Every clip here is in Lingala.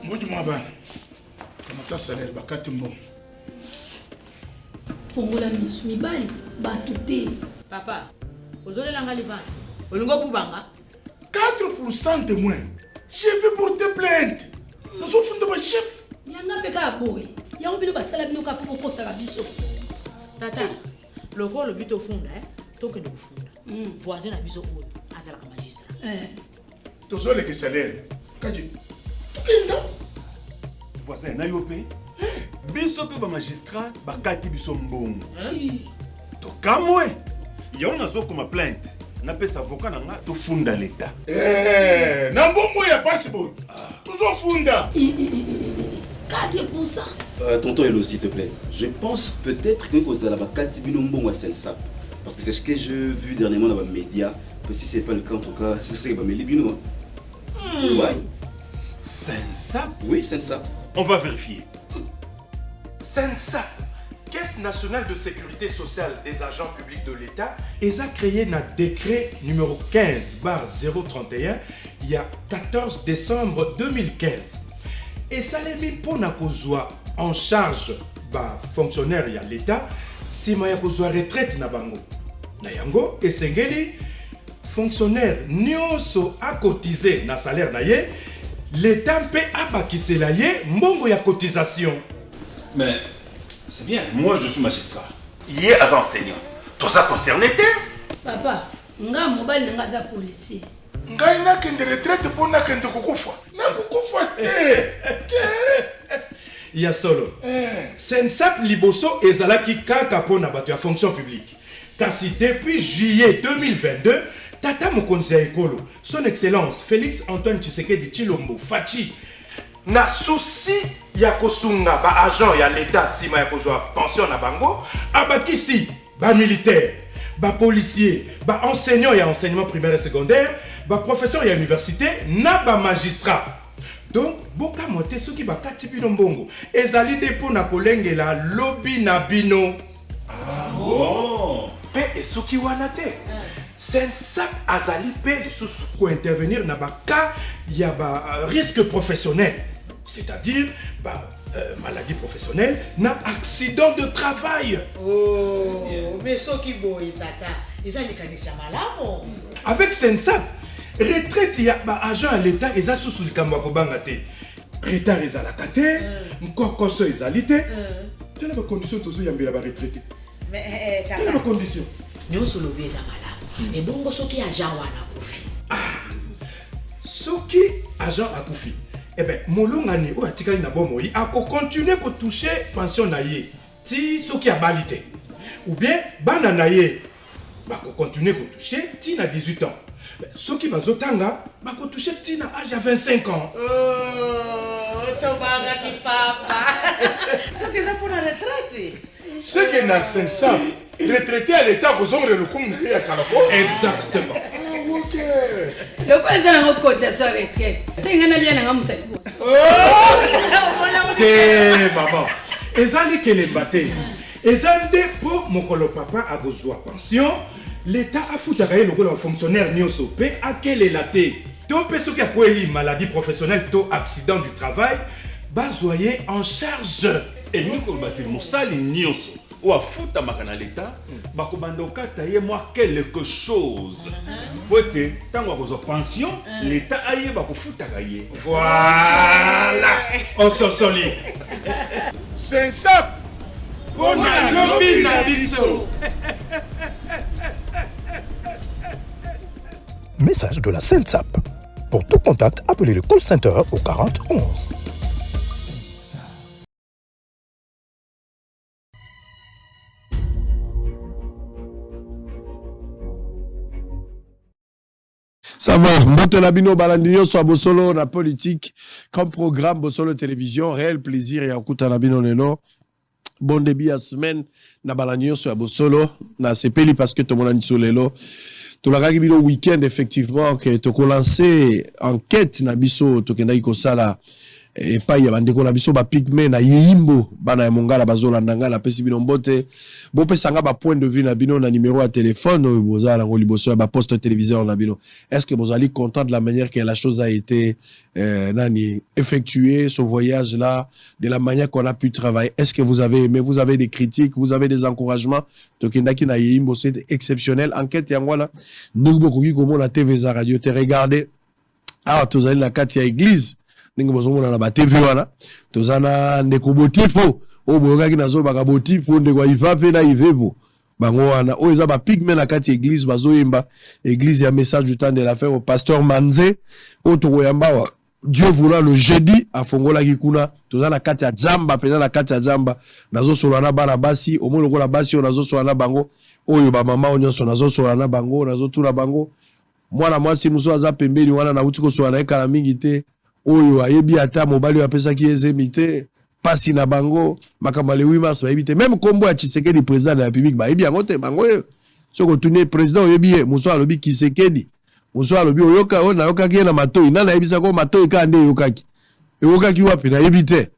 Moi, je m'en vais. Je salaire, je vais Fongola misumi bali batute. Papa, vous avez l'anga l'avance. Vous l'avez coupanga. 4% de moins. Je vais porter plainte. Nous sommes de ma chef. Yanga peka boy. Yango bino basala bino ka popo sala biso. Tata, le rôle but au fond là, tant que nous fond. Voisin a biso ou azala ka magistrat. Tu sais le salaire. Kaji. Voisin na yopé. Biso pe ba magistrat ba kati biso mbongo. To kamwe. Yo na zo comme plainte. Na pesa avocat na nga to funda l'état. Na mbongo ya possible. Toujours funda. 4%. Tonton Elo, s'il te plaît. Je pense peut-être que vous allez Katibino Mbongo à Sensap. Parce que c'est ce que j'ai vu dernièrement dans les médias. Mais si ce n'est pas le cas, en tout cas, c'est ce que je vais dire. Ouais. Sensap? Oui, Sensap. On va vérifier. Sensap, Caisse nationale de sécurité sociale des agents publics de l'État, a créé un décret numéro 15/031 il y a 14 décembre 2015. Et ça l'a mis pour en charge ba fonctionnaire ya l'État si ma ya kozwa retraite na bango. Na yango esengeli fonctionnaire nyonso a cotisé na salaire na ye, l'État mpe abakisela ye mbongo ya cotisation. Mais c'est bien, moi je suis magistrat. Hier as enseignant. Toi ça concerné t'es? Papa, nga mobile nga za policier. Ngai na kende retraite pour na kende kukufa. Na kukufa Il y a solo. Sensap liboso ezalaki kaka pona bato ya fonction publique. Kasi depuis juillet 2022, Tata Mokonzi ya Ekolo, son excellence Félix Antoine Tshisekedi Tshilombo Fachi, na souci ya kosunga ba agent ya l'État sima ya kozwa pension na bango, abakisi ba militaire, ba policier, ba enseignant ya enseignement primaire et secondaire, ba professeur ya université, na ba magistrat. Donc, boka mote soki ba kati bino mbongo, ezali depo na kolengela lobby na bino. Ah bon? Pe esoki wana te. Sensap azali pe lisusu ko intervenir na ba cas ya ba risque professionnel. C'est-à-dire maladie professionnelle, na accident de travail. Oh, mais ce qui boy tata, ils ont des conditions malades. Avec Sensap, retraite ya ba agent à l'État eza sous likambo ko banga te. Retard ezalaka te, nkokoso ezali te. Telle ba condition tozo yambela ba retraité. Mais telle ba condition. Nyonso lobi eza malade. Et bongo soki agent wana kufi. Soki agent akufi. Eh bien, molongani o atikali na bomoi ako continuer ko toucher pension na ye. Ti soki a balité. Ou bien bana na ye ba ko continuer ko toucher ti na 18 ans. Soki bazotanga ba ko toucher ti na âge à 25 ans. Oh, tobaga ki papa. Soki ça pour la retraite. Ce qui est na Sensap, retraité à l'État, vous aurez le coup de ya Kalako. Exactement. Ok. Le quoi ça na cotisation retraite. C'est ngana lia na mutali boss. Eh maman, ezali que les batailles. Ezali pour mokolo papa a besoin pension, l'État a foutu à le rôle fonctionnaire nyonso pe akele laté. To peso ki akweli maladie professionnelle to accident du travail, bazoyer en charge. Et nous ko baté mosali nyonso. Ou à foutre à l'État, bakobando kataye moi quelque chose. Pote, tant qu'on a pension, l'État aille bako foutre kaye. Voilà, on s'en solide. Sensap. On a lobby na biso. Message de la Sensap. Pour tout contact, appelez le call center au 40 11. Ça va, Mbote Labino Balandinho soit Bosolo, la politique, comme programme Bosolo Télévision, réel plaisir et Akuta Labino Lelo. Bon début à semaine, na Balandinho soit Bosolo, na CPLI parce que tout le monde a dit Lelo. Tout le monde week-end, effectivement, que tu as lancé enquête na biso, tu as dit ça là, et pas ya bandeko na biso ba pigme na yimbo bana ya mongala bazolanda nga na pesi bino mbote bo pesanga ba point de vue na bino na numéro à téléphone bozala ngo liboso ya ba poste téléviseur na bino. Est-ce que vous allez content de la manière que la chose a été effectuée, ce voyage là, de la manière qu'on a pu travailler? Est-ce que vous avez aimé? Vous avez des critiques, vous avez des encouragements? Tokendaki na yimbo, c'est exceptionnel. Enquête yangwana ndingo koki komo na TV za radio te regarder. Ah tozali na kati ya église ndenge bozomona na ba TV wana tozana ndeko botipo o boyokaki nazo baka botipo ndeko iva pe na ivepo bango wana o eza ba pigme na kati église bazoyemba église ya message du temps de la fin au pasteur Manze o tokoyamba wa Dieu voulant le jeudi afongola kikuna tozana kati ya jamba pena na kati ya jamba nazo solana bana basi o molo kola basi nazo solana bango oyo ba mama onyoso nazo solana bango nazo tula bango mwana mwasi muso aza pembeni wana na uti kosolana ekala mingi te oyo ayebi ata mobali apesaki ezemi te pasi na bango makambo le 8 mars bayebi te même kombo ya Tshisekedi président de la République bayebi yango te bango soko tuni président oyebi ye muso alobi Tshisekedi muso alobi oyoka o na yokaki na matoi nana yebisa ko matoi ka nde yokaki wapi na yebi te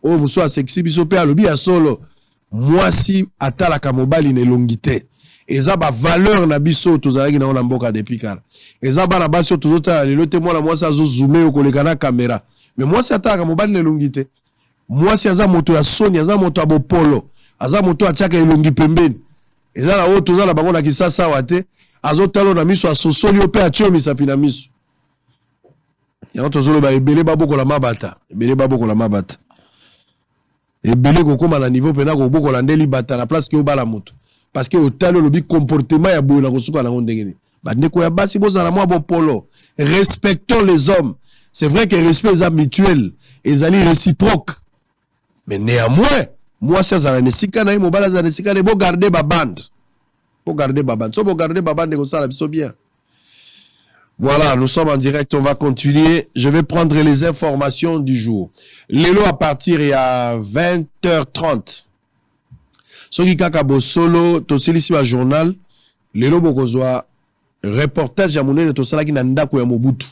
o muso a sexy biso pe alobi ya solo mwasi atalaka mobali ne longi te eza ba valeur na biso tozalaki na mboka depuis kala eza bana basi tozota lelo te mwana mwasi azo zoomer koleka na kamera mais mwasi ataka mobali ne longi te mwasi aza moto ya soni aza moto ya bopolo aza moto atiaka elongi pembeni eza na o tozala bango na kisasa wate azo talo na miso asosoli ope atio misapi na miso yango tozolo ba ebele baboko la mabata ebele kokoma na niveau pena ko boko la ndeli bata na place ke obala moto parce que au talo lobi comportement ya boyo na kosuka na ngondengeni bandeko ya basi bozala mwa bopolo respectons les hommes. C'est vrai que le respect est mutuel et c'est réciproque mais néanmoins moi ça za nesika na mobala za nesika ne bo garder ba bande so bo garder ba bande ko sala biso bien. Voilà, nous sommes en direct, on va continuer. Je vais prendre les informations du jour. Lelo à partir il y a 20h30. Soki kaka bo solo to silisi ba journal lelo bokozwa reportage ya monene to sala ki na ndako ya Mobutu.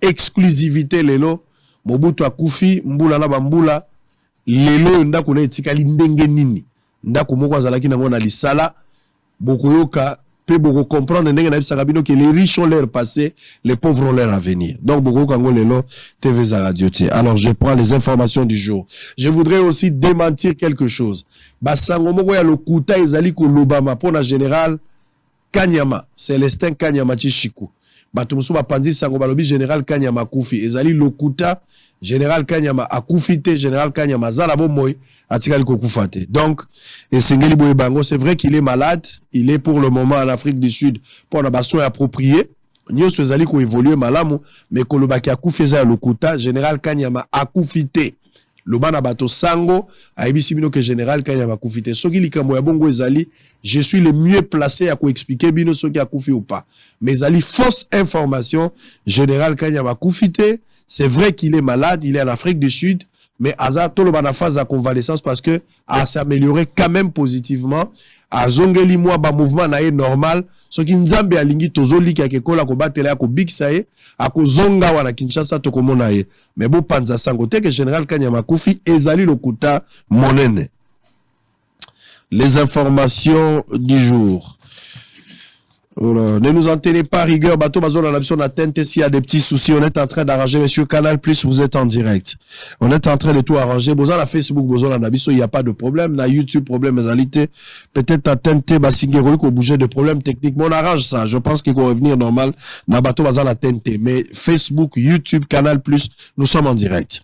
Exclusivité lelo Mobutu akufi mbula na bambula lelo ndako na etikali ndenge nini ndako moko azalaki nango na lisala bokoyoka pe boko comprendre ndenge na bisaka bino que les riches ont leur passé, les pauvres ont leur avenir. Donc boko kango lelo TV za radio te. Alors je prends les informations du jour. Je voudrais aussi démentir quelque chose. Basango moko ya lokuta ezali ko lobama pona général Kanyama, Célestin Kanyama Tshiku. Bato musu bapandi sango balobi général Kanyama kufi ezali lokuta général Kanyama akufite général Kanyama zala bomoy atikali kokufate. Donc esengeli boye bango, c'est vrai qu'il est malade, il est pour le moment en Afrique du Sud pour na baso approprié. Nyoso ezali ko évoluer malamu mais kolobaki akufi za lokuta général Kanyama akufite. Lobana bato sango aibisi bino que général Kanyama akufite. Soki likambo ya bongo ezali je suis le mieux placé à ko expliquer bino soki akufi ou pas. Mais ezali fausse information, général Kanyama akufite. C'est vrai qu'il est malade, il est en Afrique du Sud, mais Aza tolo na phase de convalescence parce que a s'améliorer quand même positivement. A zongeli moi ba mouvement na est normal. Ce qui nzambe alingi tozoli ka kekola ko batela ko big sae a ko zonga wana Kinshasa to komona ye. Mais bo panza sangote que général Kanyama kufi ezali lokuta monene. Les informations du jour. Voilà. Ne nous en tenez pas rigueur, bateau bazo dans la mission d'atteinte. S'il y a des petits soucis, on est en train d'arranger. Monsieur Canal Plus, vous êtes en direct. On est en train de tout arranger. Bozo la Facebook, bozo la nabiso, il n'y a pas de problème. La YouTube, problème égalité. Peut-être atteinte, basingero, qu'on bougeait de problème technique. Mais on arrange ça. Je pense qu'il faut revenir normal. Na bateau bazo la atteinte. Mais Facebook, YouTube, Canal Plus, nous sommes en direct.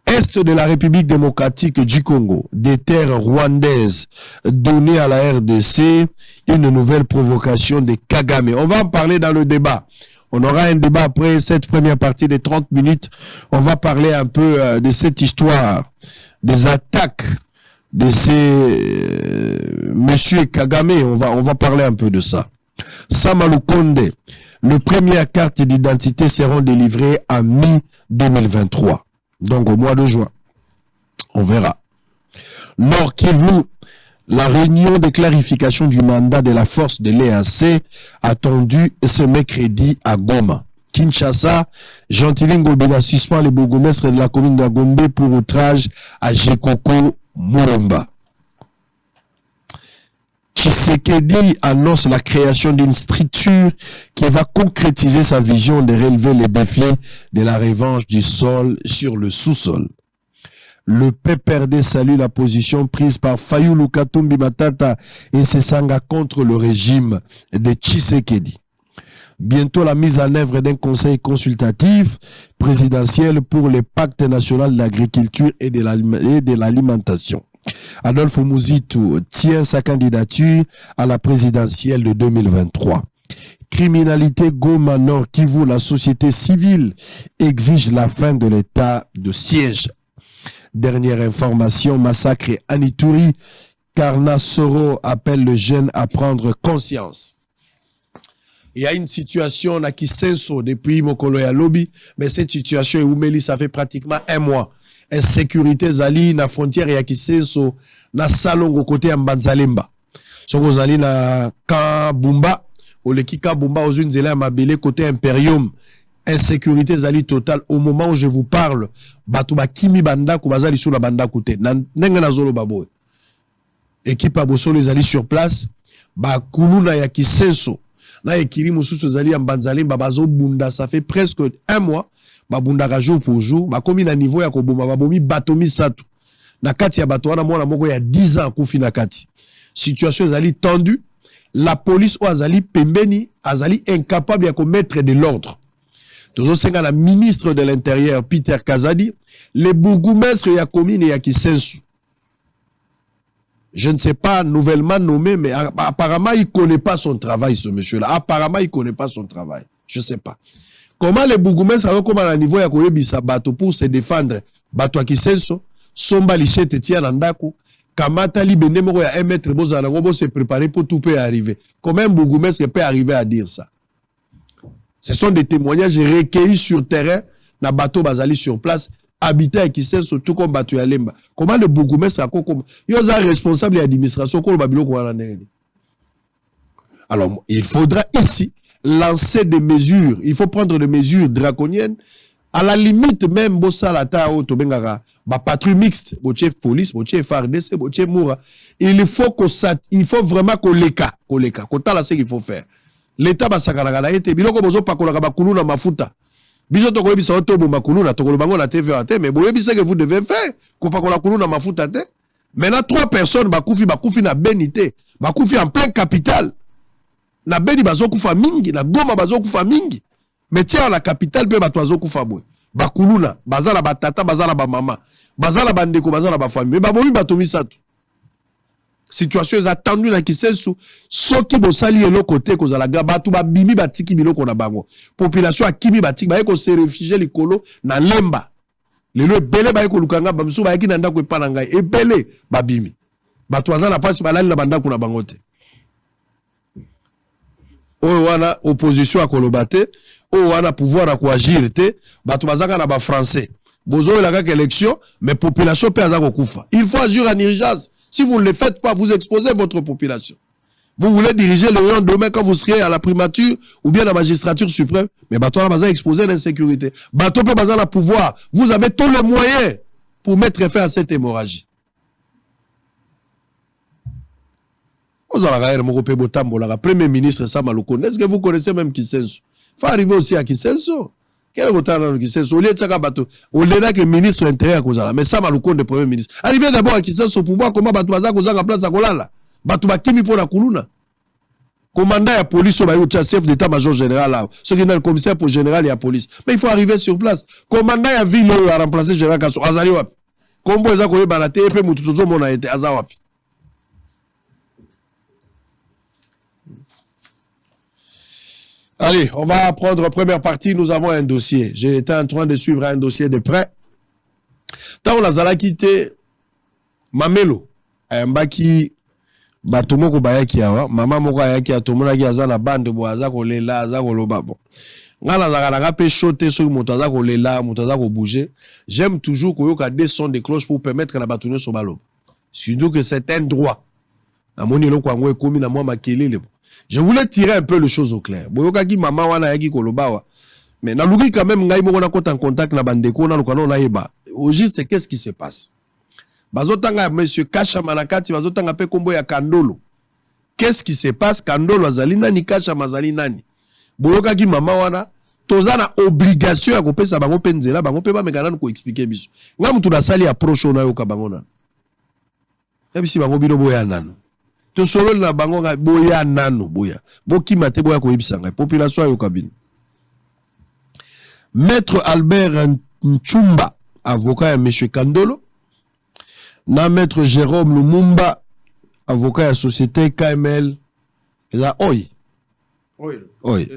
Est de la République démocratique du Congo, des terres rwandaises données à la RDC, une nouvelle provocation de Kagame. On va en parler dans le débat. On aura un débat après cette première partie de 30 minutes. On va parler un peu de cette histoire, des attaques de ces monsieur Kagame. On va parler un peu de ça. Samalou Konde, les premières cartes d'identité seront délivrées en mi-2023. Donc au mois de juin, on verra. Nord Kivu, la réunion de clarification du mandat de la force de l'EAC attendue ce mercredi à Goma. Kinshasa, Gentilingo Bela suspend les bourgmestres de la commune d'Agombe pour outrage à Jekoko Mouromba. Tshisekedi annonce la création d'une structure qui va concrétiser sa vision de relever les défis de la revanche du sol sur le sous-sol. Le PPRD salue la position prise par Fayulu Katumbi Matata et Sesanga contre le régime de Tshisekedi. Bientôt la mise en œuvre d'un conseil consultatif présidentiel pour le pacte national de l'agriculture et de l'alimentation. Adolphe Mouzitou tient sa candidature à la présidentielle de 2023. Criminalité Goma Nord Kivu, la société civile exige la fin de l'état de siège. Dernière information, massacre à Ituri. Karna Soro appelle le jeune à prendre conscience. Il y a une situation à Kisenso depuis Mokolo ya Lobby, mais cette situation est Oumeli, ça fait pratiquement un mois. Insécurité zali na frontière ya Kisenso na Salongo côté ya Mbanzalemba. Soko zali na Kabumba, oleki Kabumba ozune zela ya Mabele côté Imperium. Insécurité zali totale au moment où je vous parle. Batu ba kimi banda ku bazali sous la banda côté. Nenga na zolo babo. Équipe à Bosolo zali sur place. Ba kuluna ya Kisenso. Na ekiri mususu zali ya Mbanzalemba bazo bunda, ça fait presque un mois. Babunda jour pour jour, bakomi na niveau ya koboma babomi batomi satu. Na kati ya bato wana mwana moko ya 10 ans kufi na kati. Situation zali tendue, la police ou azali pembeni, azali incapable ya commettre de l'ordre. Tozo senga na ministre de l'Intérieur Peter Kazadi, le bourgmestre ya commune ya Kisensu. Je ne sais pas nouvellement nommé, mais apparemment il connaît pas son travail, ce monsieur-là. Apparemment il connaît pas son travail. Je sais pas. Comment les bourgmestres ont comme à niveau ya koyebisa bato pour se défendre bato ya Kisenso somba lichete tia na ndako kamata libende moko ya 1 mètre bozana ngo se préparer pour tout peut arriver. Comment un bourgmestre peut arriver à dire ça? Ce sont des témoignages recueillis sur terrain na bato bazali sur place habitant à Kisenso tout comme bato ya Lemba. Comment le bourgmestre a comme yo za responsable de l'administration ko babilo ko wana ndenge. Alors il faudra ici lancer des mesures, il faut prendre des mesures draconiennes, à la limite même Bossalata ou Tobengara, patrouille mixte, boche police, boche FARDC, boche Moura. Il faut vraiment qu'on l'éca, qu'on t'a ce qu'il faut faire. L'État va s'agaragara été, biloko bozo pakolaka bakulu na mafuta. Biso to koyebi sa oto bakulu na tokolo bango na TV ate, mais boyebi ce que vous devez faire, ko pakola kulu na mafuta te. Maintenant 3 personnes bakufi na Benité, bakufi en plein capital. Na Beni bazokufa mingi, na Goma bazokufa mingi. Mais tiens, la capitale pe bato bazokufa boy. Bakuluna, bazala batata, bazala ba mama, bazala bandeko, bazala ba famille. Mais babomi batomi satu. Situation est attendue na Kisensu, soki bosali eloko te kozala ga batu ba bimi batiki biloko na bango. Population akimi batiki ba ko se réfugier likolo na Lemba. Lelo ebele ba ko lukanga ba msu ba yaki na ndako epa na ngai. Ebele ba bimi. Batu bazala pasi balali na bandako na bango te. O wana opposition à kolobate, o wana pouvoir à coagir te, batu bazaka na ba français. Bozo la kaka élection, mais population peut azako kufa. Il faut agir en urgence. Si vous ne le faites pas, vous exposez votre population. Vous voulez diriger le Lyon demain quand vous serez à la primature ou bien à la magistrature suprême, mais bato na baza exposé l'insécurité. Bato peut baza la pouvoir. Vous avez tous les moyens pour mettre fin à cette hémorragie. Premier ministre Samaloko, est-ce que vous connaissez même Kisenso? Il faut arriver aussi à Kisenso. Quel est votre temps dans Kisenso? Au lieu de ça, au lieu que ministre intérieur, mais Samaloko de premier ministre. Arrivez d'abord à Kisenso pour voir comment Batouaza Kozanga place à Kolala. Batouba Kimi pour la Kuluna. Commandant la police, au chef d'état-major général là. Ce qui est le commissaire pour général et la police. Mais il faut arriver sur place. Commandant la ville a remplacé général Kasso. Azali wapi. Kombo eza koye banate epe mututozo mona ete azawapi. Allez, on va prendre première partie. Nous avons un dossier. J'ai été en train de suivre un dossier de près. Tant on a quitté Mamelo, un baki batomoko bayaki awa, maman moko ayaki atomona ki azana bande bo azako lela azako loba bon. Ngala zaka pe choter sur moto azako lela, moto azako bouger. J'aime toujours koyoka des sons de cloche pour permettre na batonyo so balo. Surtout que c'est un droit. Na moni lo kwango ekomi na mwa makelele. Je voulais tirer un peu les choses au clair. Boyoka ki maman wana yaki koloba wa. Mais na luki quand même ngai moko na kota en contact na bandeko na lukano na yeba. Au juste qu'est-ce qui se passe? Bazotanga monsieur Kasha Manakati bazotanga pe kombo ya Kandolo. Qu'est-ce qui se passe? Kandolo azali nani, Kasha mazali nani? Boloka ki mama wana toza na obligation ya kopesa bango penzela bango pe ba mekana ko expliquer biso. Nga mutu na sali approche na yo ka bango na. Ebisi bango bino boya nano. To solo na bango nga boya nano boya. Boki mate boya ko ebisanga population yo kabine. Maître Albert Nchumba, avocat à M. Kandolo, na Maître Jérôme Lumumba, avocat à la société KML, là, oi. Oui.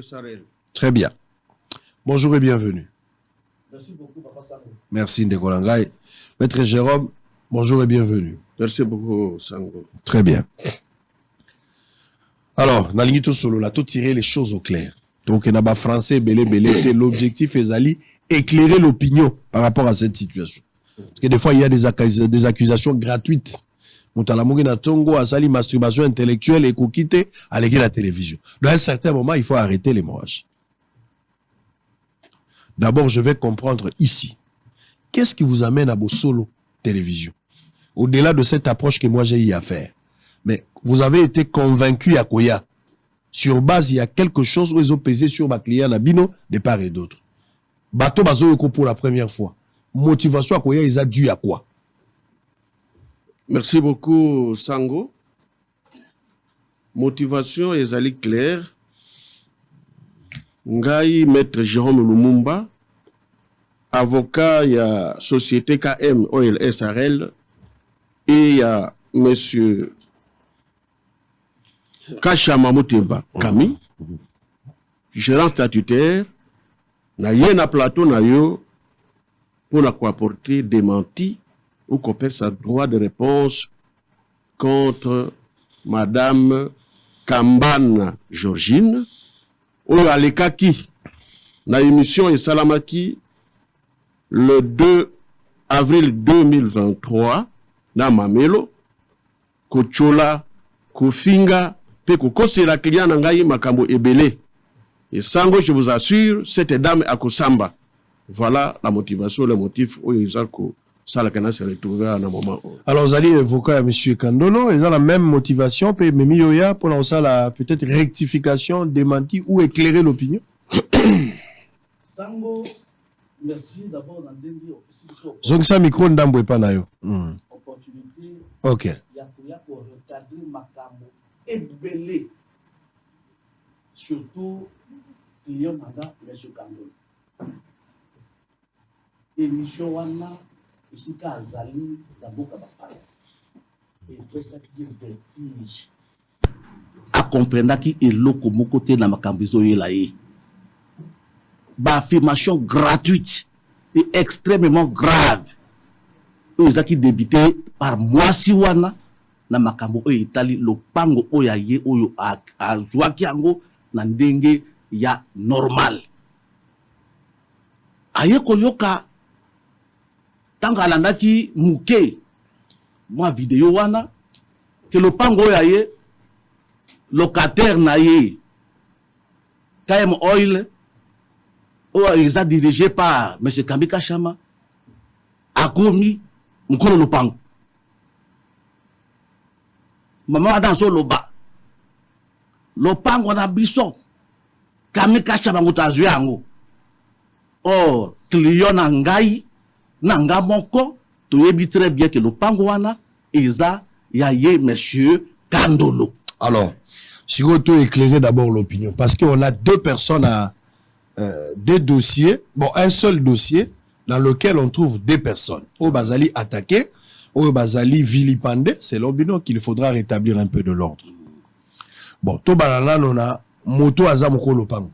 Très bien. Bonjour et bienvenue. Merci beaucoup, Papa Sango. Merci, Ndekolangai. Maître Jérôme, bonjour et bienvenue. Merci beaucoup, Sango. Très bien. Alors, Nalingito Solo, là, tout tirer les choses au clair. Donc, il y a un français, l'objectif est d'aller éclairer l'opinion par rapport à cette situation. Parce que des fois, il y a des accusations gratuites. Moutalamogi na tongo, asali masturbation intellectuelle et kokite à la télévision. Dans un certain moment, il faut arrêter l'hémorragie. D'abord, je vais comprendre ici. Qu'est-ce qui vous amène à vos solo télévision? Au-delà de cette approche que moi j'ai eu à faire. Mais vous avez été convaincu à Koya. Sur base, il y a quelque chose où ils ont pesé sur ma client Nabino de part et d'autre. Bateau Bazo Yoko pour la première fois. Motivation à Koya, ils ont dû à quoi? Merci beaucoup, Sango. Motivation, ils allaient clair. Ngai, Maître Jérôme Lumumba, avocat, il y a Société KM, OLSRL, et il y a Monsieur Kasha Mamutemba Kami, gérant statutaire, na yena plateau na yo pour na apporter démenti ou qu'on perd sa droit de réponse contre Madame Kambana Georgine, ou Alekaki, na émission et Salamaki, le 2 avril 2023, na Mamelo, Kochola, Kofinga, Peko Kose la client nangayi makambo ebele. Et Sango, je vous assure, cette dame à Kosamba. Voilà la motivation, le motif où ils ont Salakana s'est retrouvé à un moment. Alors, vous allez évoquer à M. Kandolo, ils ont la même motivation, puis Mimi Yoya, pour lancer la peut-être rectification, démenti ou éclairer l'opinion. Sango, merci d'abord d'entendre Donc, ça, micro n'damboué pas na yo. Opportunité. Ok. Il y a pour recadrer Makambo et belé. Surtout, client mandat, M. Kandolo. Émission wana, ici, Kazali, la boca bapaya. Et puis, ça qui est vertige. A comprendre qui est là comme côté de la Makambizo yelaye. Affirmation gratuite et extrêmement grave. Ils ont qui débité par moi si wana na makambo o itali lopango o ya ye oyo a zwaki yango na ndenge ya normal. Aye koyoka tanga alandaki muke mwa video wana ke lopango o ya ye locataire na ye KM Oil ils sont dirigés par M. Kambika Chama, Akomi, Mkono Lopango. Maman a dans son loba. Lopango na biso. Kambika Chama mutazu yango. Or, client na ngai, na nga moko, tu yebi très bien que Lopango wana, Eza, yaye monsieur Kandolo. Alors, si on peut éclairer d'abord l'opinion, parce qu'on a deux personnes à des dossiers, bon, un seul dossier dans lequel on trouve des personnes. Au Bazali attaqué, au Bazali vilipendé, c'est l'opinion qu'il faudra rétablir un peu de l'ordre. Bon, to banana on a moto azamoko lopango.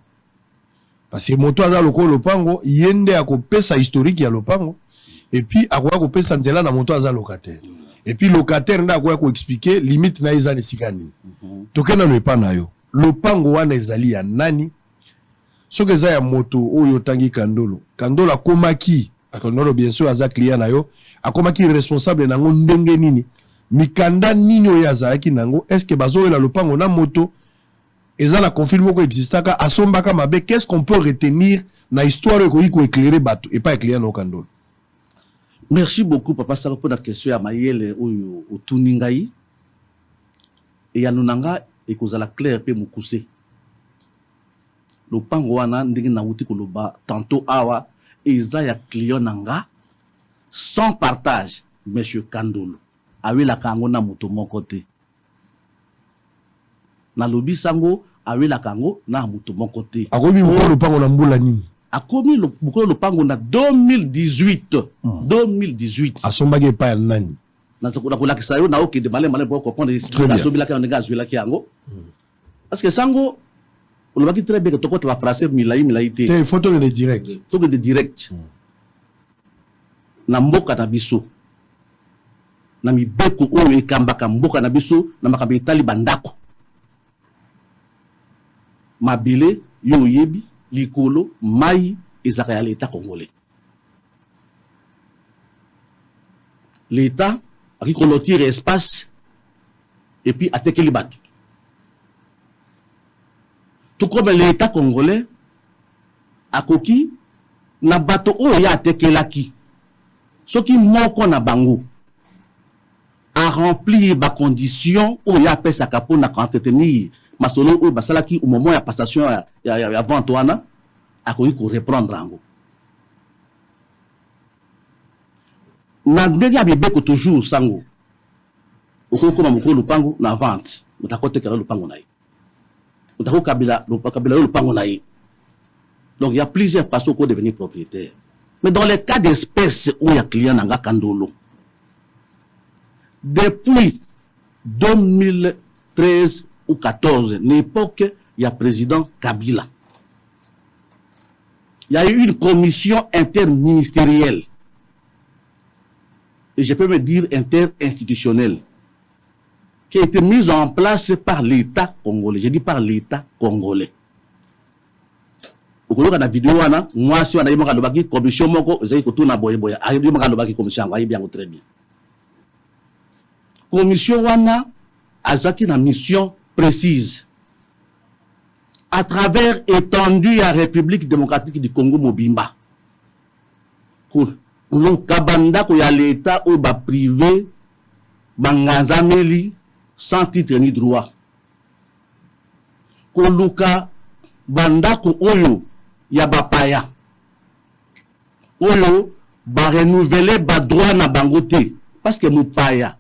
Parce que moto azamoko lopango, yende akopesa historique ya lopango, et puis akoya kopesa nzela na moto azalocataire. Et puis locataire nda akoya ko expliquer limite na ezani sikani. Tokena no epana yo. Lopango wana ezali ya nani? Ce que ya moto oyo tangi Kandolo. Kandolo akomaki, Kandolo bien sûr aza client na yo, akomaki responsable nango ndenge nini? Mikanda nini oyo azalaki nango? Est-ce que bazo la lopango na moto et ça la confirme ko existaka asombaka mabe. Qu'est-ce qu'on peut retenir na histoire ko éclairer bateau et pas éclairer no kandolo. Merci beaucoup papa Sako pour la question ya mayele au tuningai et ya nunanga et kozala clair pe mukuse. Le pango wana ndenge na wuti koloba tantôt awa eza ya client nanga sans partage monsieur Kandolo awe la kango na moto moko te na lobi sango awe la kango na moto moko te akomi moko le pango na mbula nini akomi le pango na 2018 2018 asombaki epai ya nani na kolakisa yo na okende malema pour comprendre asobilaki ndenge azwelaki yango parce que sango on va dire très bien que tu vas français milai te. Te photo de direct. Photo de direct. Na mboka na biso. Na mibeko oyo ekambaka mboka na biso na makambo etali bandako. Mabile yo yebi likolo mai ezaka ya l'état congolais. L'état a qui colotir espace et puis attaquer les bateaux. Tout comme l'État congolais a koki na bato o ya tekelaki soki moko na bango a rempli ba condition o ya pesa kapo na entretenir masolo o basalaki au moment ya passation ya vente wana a koki ko reprendre ango na ndenge ya bibeko toujours sango okoko ma mokolo lupango na vente mutakotekela lupango na ye. Donc il y a plusieurs façons pour devenir propriétaire. Mais dans les cas d'espèces où il y a client Nanga Kandolo, depuis 2013 ou 2014, l'époque, il y a président Kabila. Il y a eu une commission interministérielle. Et je peux me dire interinstitutionnelle. Qui a été mise en place par l'État congolais. Je dis par l'État congolais. Au cours de la vidéo, moi, si on a eu une commission, très bien. Commission wana a une mission précise. À travers étendue à la République démocratique du Congo Mobimba. Cool. Donc, Kabanda, il y a l'État ou ba privé, Bangazameli, sans titre ni droit. Koluka bandako oyo ya bapaya. Oyo ba renouveler ba droit na bangote parce que mupaya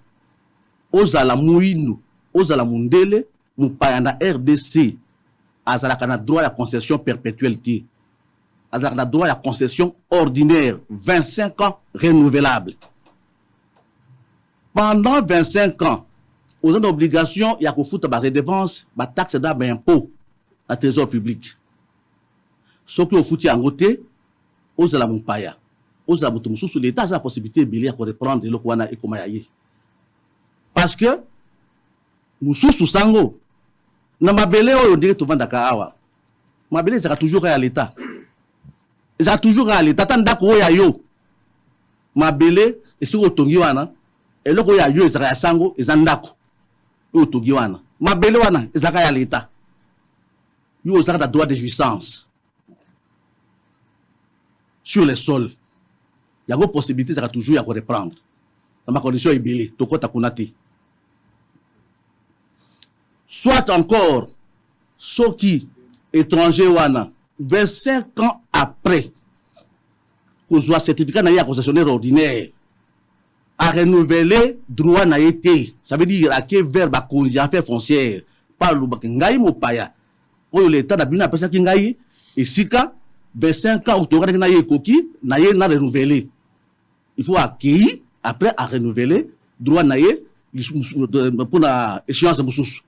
ozala muinu, ozala mundele, mupaya na RDC azala kana droit ya concession perpétuelle ti. Azala kana droit ya concession ordinaire 25 ans renouvelable. Pendant 25 ans aux ont obligation, il y a qu'au foot, la redevance, la taxe d'impôt, la trésor public. Ce qui au foot, il y a un côté, aux la moupaya, aux la moutoumoussou, sous l'État, la possibilité de reprendre le Kouana et Komayaye. Parce que, moussou sous sango, na mabele, on dirait tout vendaka awa. Mabele, ça a toujours à l'État. Ça a toujours à l'État. Tanda ko ya yo. Mabele, et sur otongi wana, et le ko ya yo, ça a sango, et zandako. Otogiwana. Mabele wana ezaka ya l'État. Yo ozaka droit de jouissance sur les sols. Il y a une possibilité ça toujours ya reprendre. Dans ma condition ibili tokota kunati. Soit encore ceux qui étrangers wana 25 ans après qu'on soit certificat na ya concessionnaire ordinaire à renouveler droit na été, ça veut dire à quel verbe à condition foncière par le ngai mopaya ou l'état d'abina pesa ki ngai et sika 25 ans autour na ye koki na ye na renouveler, il faut accueillir après à renouveler droit na ye pour la échéance mususu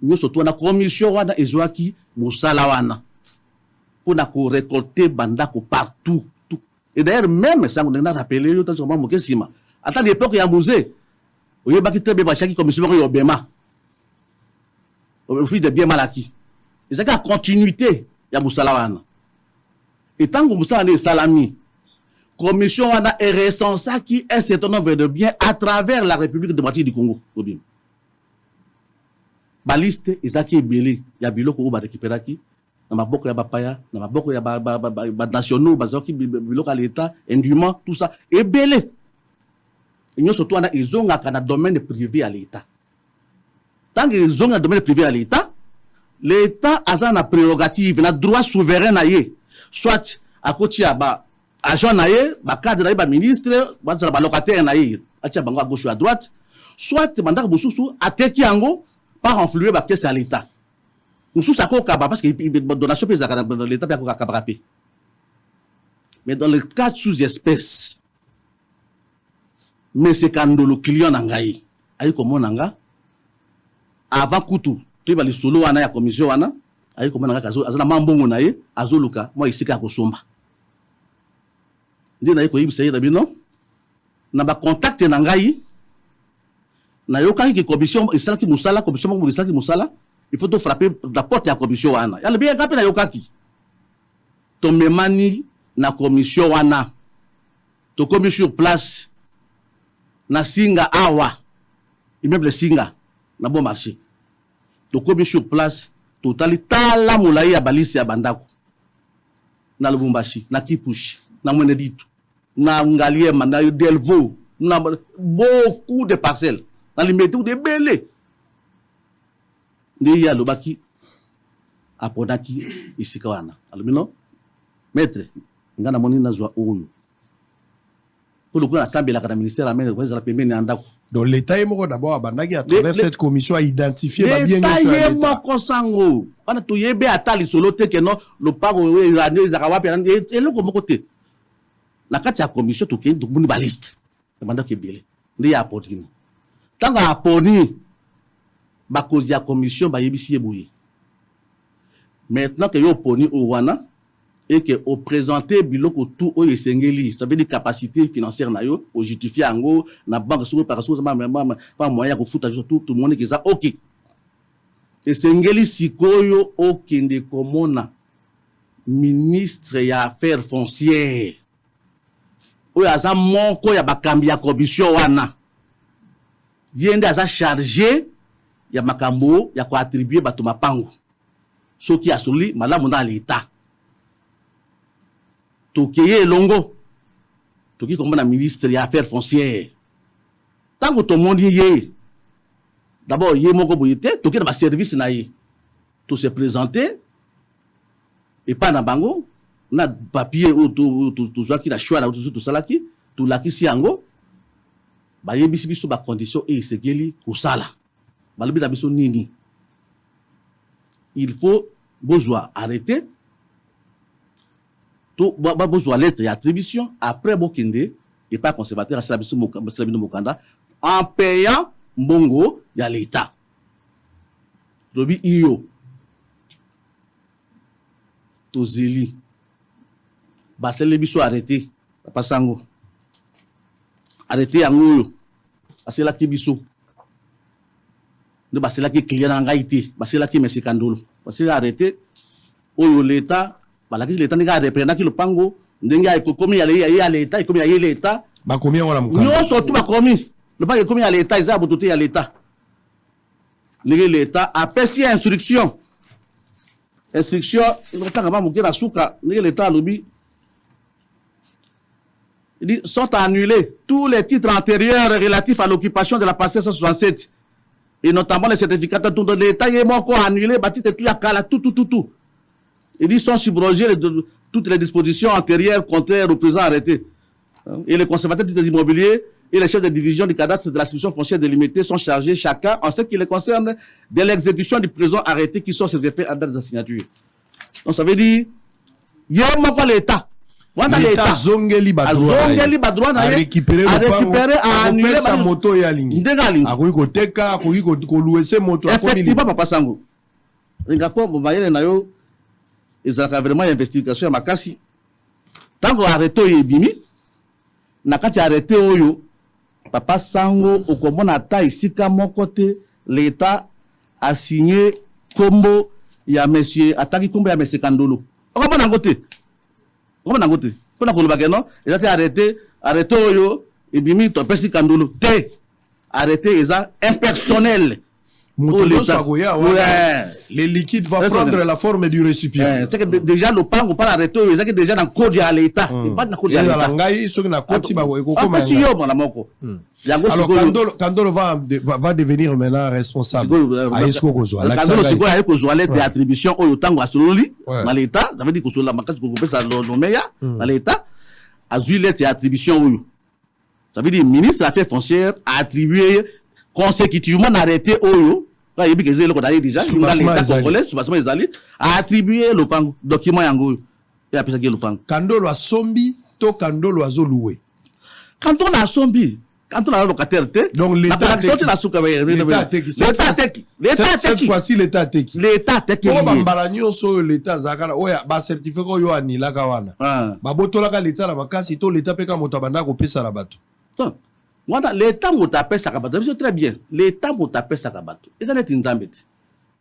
nous surtout na commission wana ezwaki musala wana pour na ko récolter bandako partout. Et d'ailleurs, même ça, on a rappelé, on a rappelé, à l'époque, il y a un musée. Il y a une commission de Obama. Au fil de bien mal acquis. Et c'est la continuité, il y a Moussalawana. Et tant que Moussalawana est salami, commission est recensée qui est un certain nombre de biens à travers la République démocratique du Congo. baliste ezaki ebele ya biloko oyo barécupéraki na maboko ya bapaya na maboko ya banationaux bazalaki biloko ya l'état indûment tout ça ebele nyonso to wana ezongaka na domaine privé ya l'état tant que ezonga na domaine privé ya l'état aza na prérogative na droit souverain na ye soit akotia agent na ye cadre na ye ministre bazala balocataire na ye atia bango à gauche ou à droite soit mandaka mosusu ateki yango par influer caisse à l'état mosusu akokaba parce que donation pe ezalaka dans l'état pe akokaba pe mais dans le cas sous espèce mais c'est Kandolo client na ngai ayi komona nga avant kutu to ba lisolo wana ya commission wana ayi komona nga kazo azana mambongo na ye azoluka moi isika kosomba ndi na yiko yibisa ye bino na ba contact na ngai na yoka ki commission isalaki musala commission mo isalaki musala il faut to frapper la porte ya commission wana ya le bien kapena yoka ki to memani na commission wana to commission sur place na singa awa immeuble singa na bon marché to commission sur place totali tala mulai ya balisi ya bandako na Lubumbashi na Kipushi na Mweneditu na Ngaliema na Delvaux na beaucoup de parcelles dans les métaux de belé ndi ya lobaki aponaki isika wana alumino maître ngana moni na zwa oyo pour le coup l'assemblée la ministère la main la pembeni andako donc l'état est moko d'abord abandaki à travers cette commission a identifié ba bien l'état est moko sango wana to yebe atali solo te que non le pago ezane ezakawa pe et le komoko te la kati ya commission to ke donc muni ba liste demanda ke belé ndi ya apotini tanga aponi ba cause ya commission ba yebisi eboye maintenant que yo poni o wana et que au présenter biloko tout o yesengeli ça veut dire capacité financière na yo au justifier ango na banque sur par chose pas moyen ko futa tout le monde que ça OK esengeli sikoyo okende komona ministre ya affaires foncières o yaza moko ya bakambi ya commission wana yende aza chargé ya makambo ya ko attribuer bato mapango soki asoli malamu na l'état tokeye longo toki komona ministre ya affaires foncières tango to moni ye d'abord ye moko boyete toki na ba service na ye to se présenter et pas na bango na papier ou to zwaki na choix na to salaki to lakisi yango ba yebisi biso ba condition et segeli kosala balobi na biso nini il faut besoin arrêter tout besoin lettre d'attribution après bokinde et pas conservateur à Salabino Mokanda en payant mbongo ya l'état robi iyo tozeli basele biso arrêter papa sango arrêter yango asela ki biso de basela ki client na ngai te basela ki monsieur Kandolo basela arrêter oyo l'état balaki l'état ndenge reprendaki lopango ndenge ekokomi ya l'état ekomi ya l'état bakomi wala mukanda nyonso tu bakomi lopango ekomi ya l'état eza botote ya l'état ndenge l'état apesi instruction lotanga ba mukira suka ndenge l'état alobi il dit sont annulés tous les titres antérieurs relatifs à l'occupation de la parcelle 167 et notamment les certificats de l'état est moko annulé batite tout ya kala tout il dit sont subrogés toutes les dispositions antérieures contraires au présent arrêté. Et les conservateurs des immobiliers et les chefs de division du cadastre de l'attribution foncière délimitée sont chargés chacun en ce qui les concerne de l'exécution du présent arrêté qui sont ses effets à date de sa signature. Donc ça veut dire il y a encore l'état. L'État zongeli badroit na récupérer à annuler sa moto ya lingi. Akoki koteka, akoki louer sa moto. Effectivement papa sango. Ringapo mbayele na yo ezalaka vraiment investigation ya makasi tango arrêté oyo ebimi na kati arrêté oyo papa sango okomona ata isika moko te l'état a signé kombo ya monsieur ataki kombo ya monsieur Kandolo okomona ngo te pona koloba ke non ezati arrêté oyo ebimi to pesi Kandolo te arrêté eza impersonnel Les liquides vont prendre la forme du récipient. C'est que déjà le pango pas arrêter, c'est que déjà dans code à l'état, pas dans code à l'état. Alors Kandolo va devenir maintenant responsable. Kandolo c'est quoi avec les attributions au tango asololi dans l'état, ça veut dire que sur la makasi ko pesa lo meya dans l'état azui les attributions. Ça veut dire ministre des Affaires foncières a attribué consécutivement arrêté Oyo. Là, il y a déjà l'État congolais, a attribué le pango, document yango. Il a appelé ça le pango. Kandolo a sombi, to Kandolo a zoloué. Quand on a sombi, quand on a locataire, donc l'État cette fois-ci l'État teki. L'État teki. Comment balanyo so l'État zakala oya ba certificat yo anila kawana. Ba botolaka l'État la makasi to l'État peka motabanda ko pesa la bato. L'État m'a tapé ça kabato, c'est très bien. L'État m'a tapé ça kabato. Et ça n'est nzambet.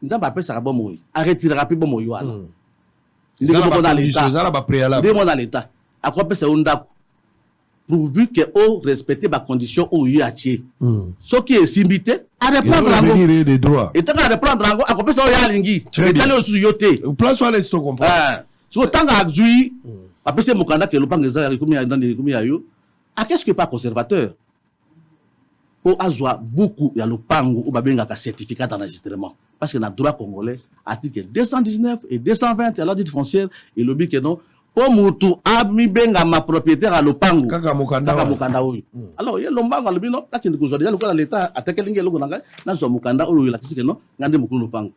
Nzamba appelle ça kabato moi. Arrêtez rapidement moi yo ala. Ndé mo dans l'État. Ça la ba préalable. Ndé mo dans l'État. À quoi pesa onda pourvu que au respecter ba condition au yo atie. Ce qui est simbité à reprendre la des droits. Et tant à reprendre la à quoi pesa o ya lingi. Et dans le sous yoté. Au plan soit l'est comprendre. So tanga azui après c'est mukanda que le pangeza comme dans les comme yo. À qu'est-ce que pas conservateur? Pour avoir beaucoup il y a le pango ou babenga ka certificat d'enregistrement parce que dans le droit congolais article 219 et 220 à l'ordre foncière et le but que non pour mutu ami benga ma propriétaire à le pango kaka mukanda oyo alors il le mbango le bino lakini ko déjà le ko l'état atekelinge loko nanga na zo mukanda oyo la kisike non ngande mukulu le pango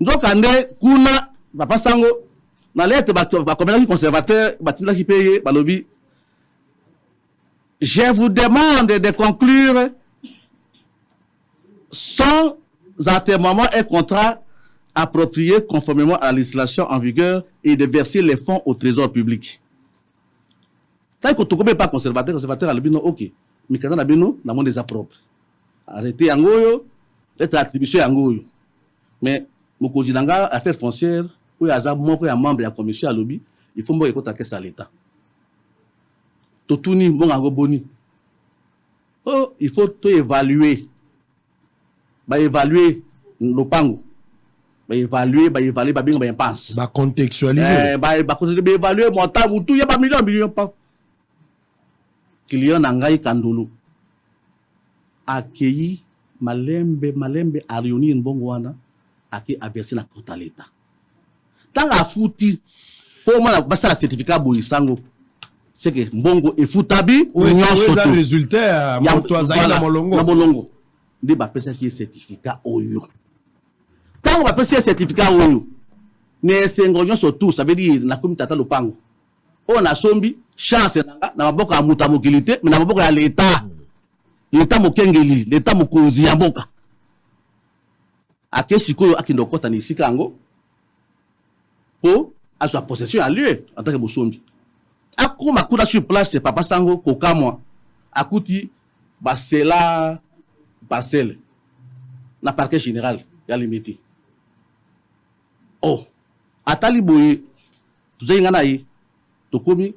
nzoka nde kuna papa sango na lettre ba communauté conservateur batila ki paye balobi. Je vous demande de conclure sans enterrement un contrat approprié conformément à la législation en vigueur et de verser les fonds au trésor public. Tant que tu ne pas conservateur, ok. Mais quand on a bien, on a des propres. Arrêtez yangoyo, les attributions yangoyo. Mais mon coordinateur affaires foncières, où il y a membre de la commission à lobby, il faut me contacter ça à l'État. Totuni mongango boni. Oh, il faut tout évaluer. Ba évaluer le pango. Ba évaluer, ba bien ba pense. Ba contextualiser. Ba évaluer montant ou tout y a pas million pas. Client nangai Kandolo. Accueilli malembe a réuni mbongo wana aki a versé la compte à l'État. Tant a fouti pour moi ba ça certificat boyisango. C'est que mbongo et futabi ou le résultat moto azaina molongo de ba pesa qui certificat oyo tant ba pesa certificat oyo ne sengonyo surtout ça veut dire na komi tata lopango on a sombi chance na maboko ya muta mokilité mais na maboko ya l'état mokengeli l'état mokonzi ya mboka akesi ko akindokota ni sikango po à sa possession à lieu en tant que bosombi. Akuma kuda sur place papa sango kokamwa akuti basela parcelle na parquet général ya limité. Oh atali boye tuzenga na yi tokomi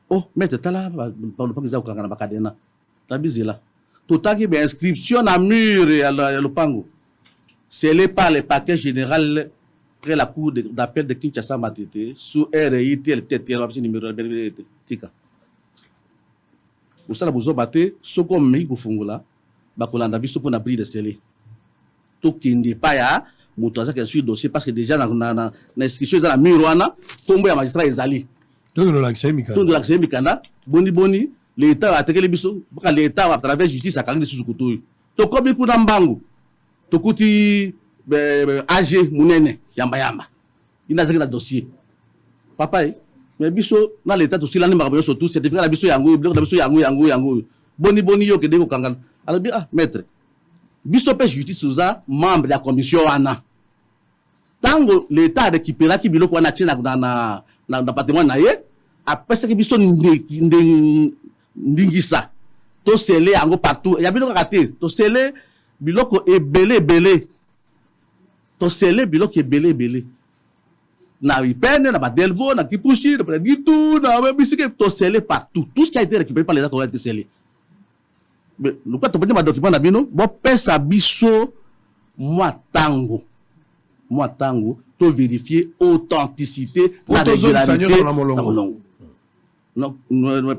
oh mette tala ba pas za kokanga na bakadena tabizela totaki ba inscription na mur ya le pango scellé par le parquet général près la cour d'appel de Kinshasa Matete sous RIT numéro tika usala buzo bate soko meki kufungula bakolanda biso pona bris de scellé to kindi pa ya moto azaka sur dossier parce que déjà na inscription za na mirwana tombo ya magistrat ezali to de l'accès mikanda boni l'état a tekeli biso baka l'état à travers justice a kangi susu kutu to kobi kuna mbangu to kuti AG munene yamba ina zaki na dossier papa mais biso na l'état to silani makaboyo surtout certificat la biso yango bloc la biso yango boni yo ke deko kangana alors bien maître biso pe justice uza membre de la commission wana tango l'état récupéra ki biloko wana tina na patrimoine na ye apesa ki biso ndingisa to sele yango partout ya biloko raté to sele biloko ebele to sele biloko ebele na ipene na badelvo na kipushi na preditu na bisike to sele partout tout ce qui a été récupéré par les autorités a été scellé mais le quoi to petit document na bino bon pesa biso moi tango to vérifier authenticité la régularité na molongo. Non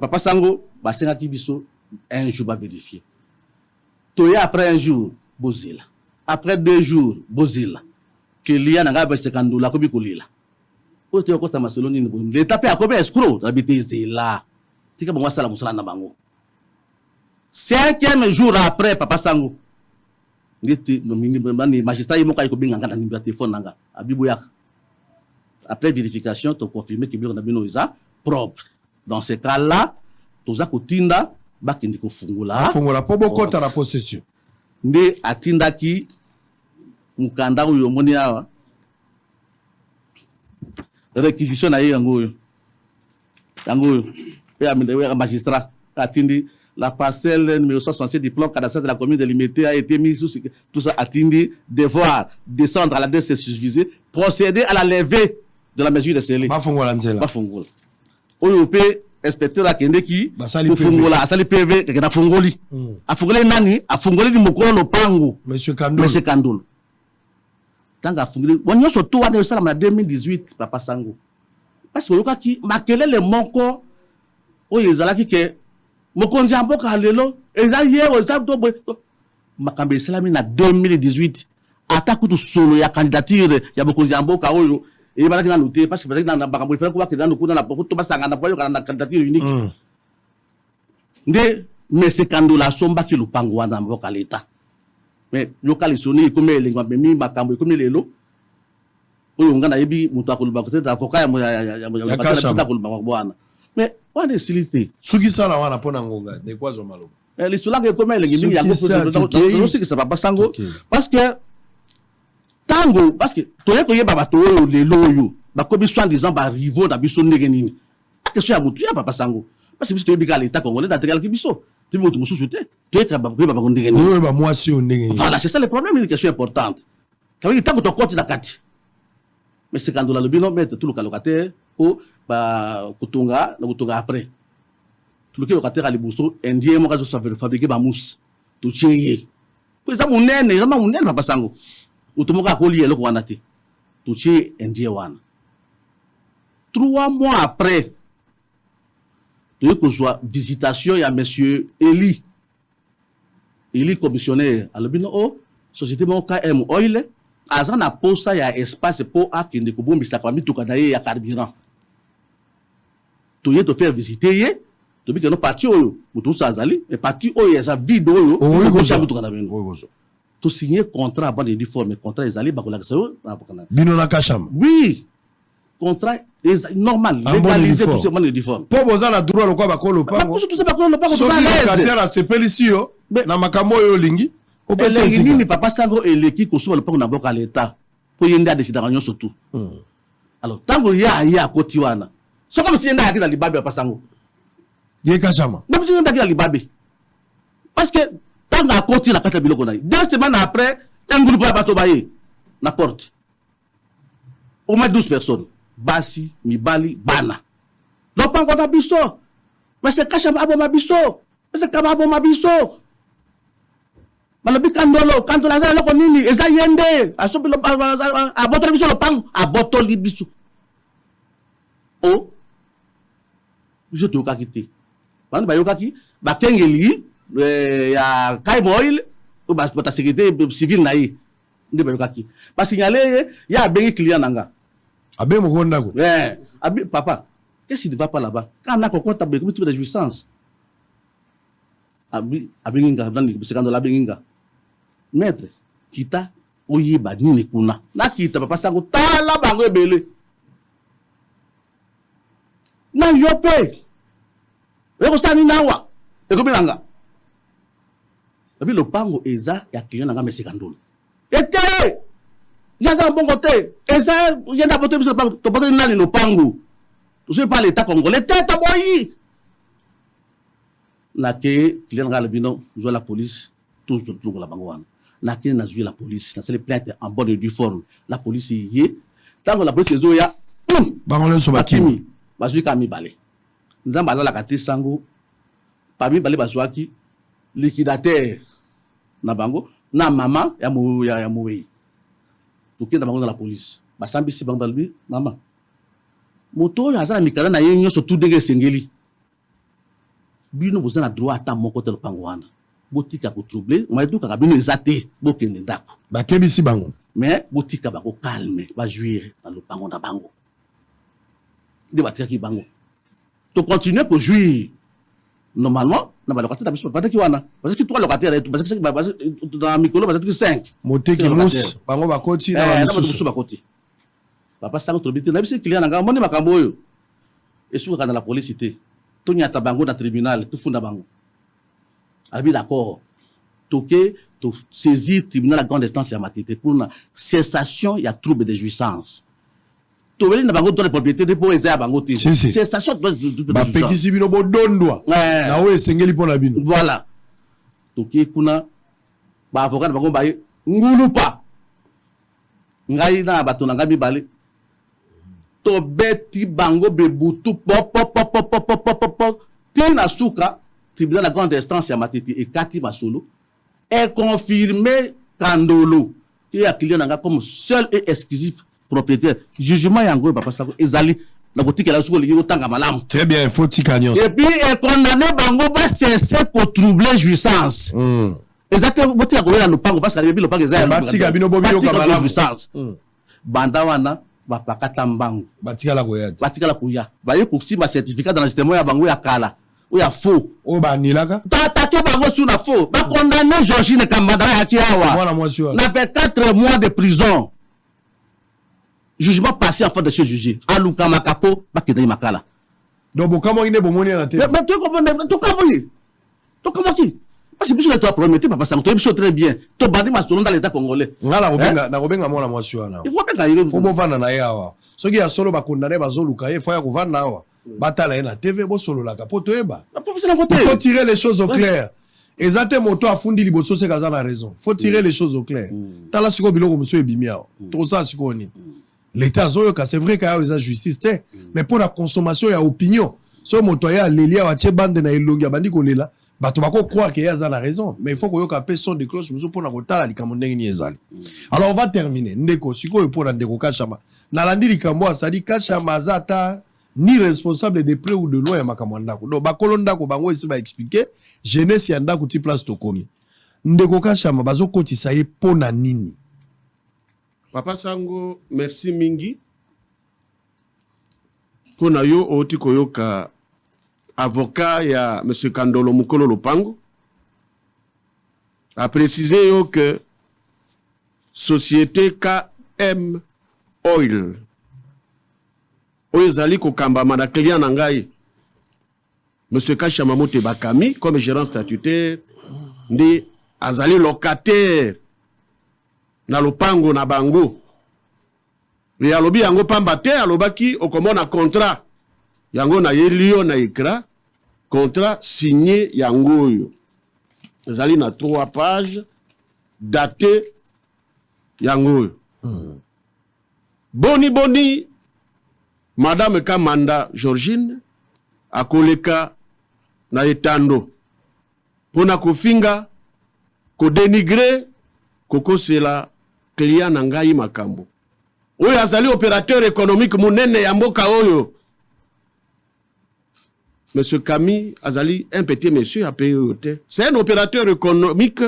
Papa Sango basengaki biso un jour ba vérifier. Toya après un jour bozela. Après 2 jours bozela. Que liya nanga ba sekandula ko bikolila. O te okota masoloni ni l'état pe akobe escroc habité zela. Tika bangwa sala musala na bango. 5e jour après Papa Sango le magistrat il m'a dit na numéro téléphone nanga abiboyak. Après vérification tu confirmer que biloko na bino isa propre. Dans ce cas-là toza kotinda bakindi ko fungula po bokota na possession nde atindaki mukanda oyo moni awa réquisition na yango pe magistrat atindi la parcelle numéro 67 du plan cadastral de la commune de Limité a été mise sous tout ça attendi devoir descendre à la DCS susvisée, procéder à la levée de la mesure de scellé. Ba fongola. Oyo pe inspecteur akendeki fongola asali PV ke na fongoli. A fongoli nani? A fongoli di mokolo lopango. Monsieur Kandolo. Tanga fongoli. Wonyo soto wana yo sala na 2018 Papa Sango. Parce que yokaki makelele moko oyo ezalaki ke mokonzi amboka lelo ezayewo ezabto makambe islami na 2018 atakutu solo ya candidature ya mokonzi amboka oyo et balaki na noter parce que balaki na bakambo ifela ko bakenda no kuna na pokuto basanga na poyo kana na candidature unique nde Monsieur Kandola somba ki lupango wana mboka leta mais local soni comme elengwa memi makambo comme lelo oyo ngana yebi mutu akoluba kote avocat ya kasha koluba bwana mais on est silité suki sala wana pona ngonga de quoi zo malo les solange comme elengi mingi yango aussi que ça Papa Sango parce que tango parce que toye ko yeba bato oyo lelo oyo bakobi soin disant ba rivo na biso ndenge nini question ya mutu ya Papa Sango parce que biso toyebi ka l'état congolais d'intégrer ki biso tu mutu mususu te toye ka ba ko ndenge nini oyo ba mwasi o ndenge nini voilà c'est ça le problème, une question importante quand il tango to compte na kati mais c'est quand on le bino mettre tout le locataire au ba kutunga na kutunga après tout le locataire ali buso indien mo ka zo fabriquer ba mousse to cheye pour ça munene Papa Sango utumoka ko lié loko wana te to cheye indien wana 3 mois après tu que soit visitation ya monsieur Eli commissionnaire alobino o société mo KM Oil azana posa ya espace pour akende ko bombisa kwa mituka na ye ya carburant to ye to faire visiter ye to bi que no parti oyo mutu sazali et parti oyo ya vide oyo ko cha mituka na bino to signer contrat avant de former contrat ezali bakola kaso na bokana bino na kasham oui contrat est normal légalisé tout ce monde de forme po boza na droit lokwa bakolo pa ko tout ça bakolo lo pa ko so locataire se pelisio na makambo oyo lingi nini Papa Sango eleki kosuba le na boka l'état po yende a décider ranyo surtout alors tango ya koti wana so comme si yenda akila libabe Papa Sango ye kachama na petit yenda akila libabe parce que tango akoti na kata biloko na 2 semaines après un groupe ya bato baye na porte au moins 12 personnes basi mibali bana lopango na biso mais c'est kachama abo mabiso c'est kama abo mabiso malobi Kandolo azala loko nini eza yende asobi lo abotoli biso lopango abotoli biso o biso tokaki te bana bayokaki bakengeli ya KM Oil o bata sécurité civile na ye nde bayokaki basignalé ya abengi client nanga abe mokonda ko abi papa qu'est-ce qui ne va pas là-bas quand on a compte avec toute la jouissance abi abenginga dans le Kandolo abenginga maître kita oyeba nini kuna na kita Papa Sango tala bango ebele na yope eko sani nawa eko bilanga abi lopango eza ya client nanga Monsieur Kandolo ete jaza bongo te eza yenda bote biso lopango to bote nani lopango to se pas l'état congolais tete boyi na ke client nanga lebino jo la police tout la bango wana na kene na jouer la police na c'est les plaintes en bonne et due forme la police y tant la police zo ya bangole so bakimi bazui kami balé nzamba la kate Sango parmi balé bazwaki liquidateur na bango na mama ya Moué. Toke na bango dans la police. Basambisi bango dalbi mama. Moto ya za mikala na yenyo surtout dege sengeli. Bino vous avez droit à ta mon côté le pangwana. Botika ko troubler, on m'a dit que bino ezate bokende ndako. Ba kebisi bango. Mais botika ba ko calme, ba jouir dans le pangwana bango. De batika ki bango. To continuer ko jouir. Normalement, na ba locataire biso pas ki wana. Parce que toi locataire, parce que dans mikolo parce que 5. Moteki mous, bango ba koti na ba musu ba koti. Papa sango trobité na biso client na nga moni makambo oyo. Et sur dans la police té. To nyata bango na tribunal, to funda bango. Abi d'accord. Toké to saisir tribunal à grande instance à Matete pour une cessation il y a trouble de jouissance. To veli na bango to les propriétés de pour eza bango té. Cessation de ba pekisi bino bo dondwa. Na o esengeli pona bino. Voilà. Toké kuna ba avocat bango ba ngulupa. Ngai na bato na ngami bale. To beti bango bebutu pop tina suka tribunal la grande instance ya Matete et Kati Masolo est confirmé Kandolo qui a client nanga comme seul et exclusif propriétaire jugement yango papa sako ezali na boutique la suko li tanga malamu. Très bien, faut tikanyos. Et puis est condamné bango ba cesser pour troubler jouissance. Exactement boutique ko na lupango parce que le lupango ezali batika bino bobino kamala jouissance. Banda wana bapakata mbango batika la kuya baye kusimba certificat d'enregistrement ya bango ya kala ou ya faux o ba nilaka ta bango sur la faux ba condamné Georgine Kambanda ya kiawa voilà moi sur la fait 4 mois de prison jugement passé en fait de ce jugé aluka makapo ba kedai makala donc bokamo ine bomoni na te mais tu comprends to comment parce que biso na toi problème papa ça to biso très bien to bandi masolo dans l'état congolais ngala robenga mona moi sur na faut bon vana na yawa soki ya solo ba condamné bazoluka ye faut ya kovanda awa batala na TV bo solo la kapoto eba faut tirer les choses au clair ezate moto afundi liboso se kaza na raison faut tirer les choses au clair tala siko biloko monsieur ebimiao to ça siko ni l'état zoyoka c'est vrai qu'il y a justice mais pour la consommation il y a opinion so moto ya lelia wa che bande na elongi bandi ko lela bato bako croire qu'il y a la raison mais il faut que yoka son de cloche muso pour na kotala likambo ndenge ni ezali. Alors on va terminer ndeko siko pour na ndeko Kachama na landi likambo ça dit Kachama zata ni responsable de près ou de loin ya makambo ndako donc bakolo ndako bango esi ba expliquer jeunesse ya ndako ti place to komi ndeko Kachama bazo kotisa ye pona nini. Papa Sango merci mingi pona yo oti koyoka avocat ya M. Kandolo Mukolo Lopango a précisé que société KM Oil oyezali kokamba na client na ngai M. Kachama Mote Bakami comme gérant statutaire ndi azali locataire na lopango na bango et alobi yango pamba te alobaki okomona contrat yango na yelio na écran contrat signé yango yo ezali na 3 pages daté yango yo boni madame Kamanda Georgine akoleka na etando pona kofinga ko dénigrer kokosela client na ngai makambo oyo azali opérateur économique munene ya mboka oyo. Monsieur Kami Azali, un petit monsieur à payer. C'est un opérateur économique,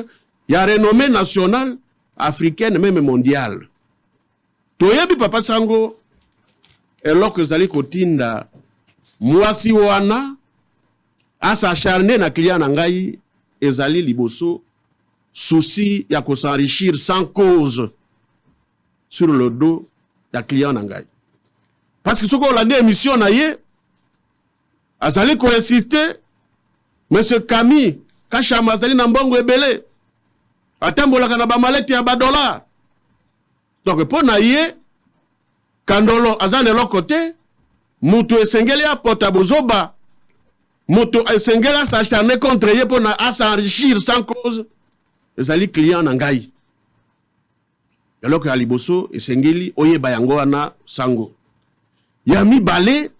il y a renommée nationale, africaine, même mondiale. Toyebi Papa Sango, et lorsque Zali Kotinda, Mwasi Wana, a s'acharné na client Nangai, et Zali Liboso, souci, ya ko s'enrichir sans cause sur le dos de client Nangai. Parce que ce qu'on a dit émission naie, azali ko insister monsieur Kami Kachama azali na mbongo ebele atambolaka na ba malete ya ba dollar donc pour na ye Kandolo azane lo côté mutu esengeli apota bozoba mutu esengeli s'acharner contre ye pour na s'enrichir sans cause ezali client na ngai eloko ya liboso esengeli oyeba yango wana sango ya mibale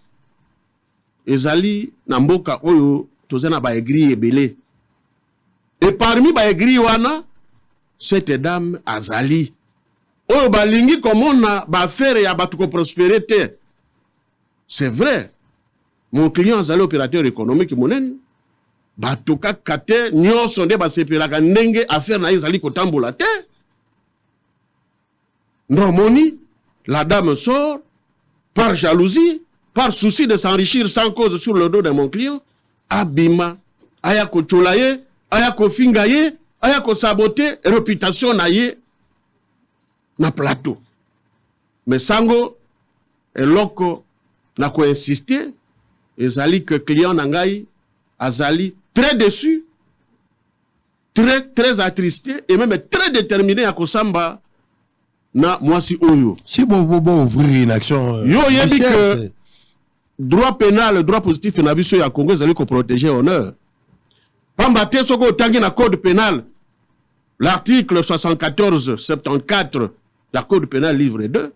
ezali na mboka oyo tozana ba egri ebele et parmi ba egri wana cette dame azali. Oh, balingi comme on a affaire ya batuko prospérité. C'est vrai. Mon client azali opérateur économique monen. Batuka kate nyonso nde basepelaka ndenge affaire na ezali kotambola te. Normoni, la dame sort par jalousie, par souci de s'enrichir sans cause sur le dos de mon client. Abima, aya ko cholaye, aya ko fingaye, aya ko saboter réputation na ye na plateau. Mais sango eloko na ko insister, ezali que client nangai azali très déçu, très attristé et même très déterminé à kosamba na mwasi oyo. Si bon ouvrir une action yo yebi que droit pénal, droit positif na biso ya Congo ezali ko protéger honneur. Pamba te soko tangi na code pénal l'article 74-74 la code pénal livre 2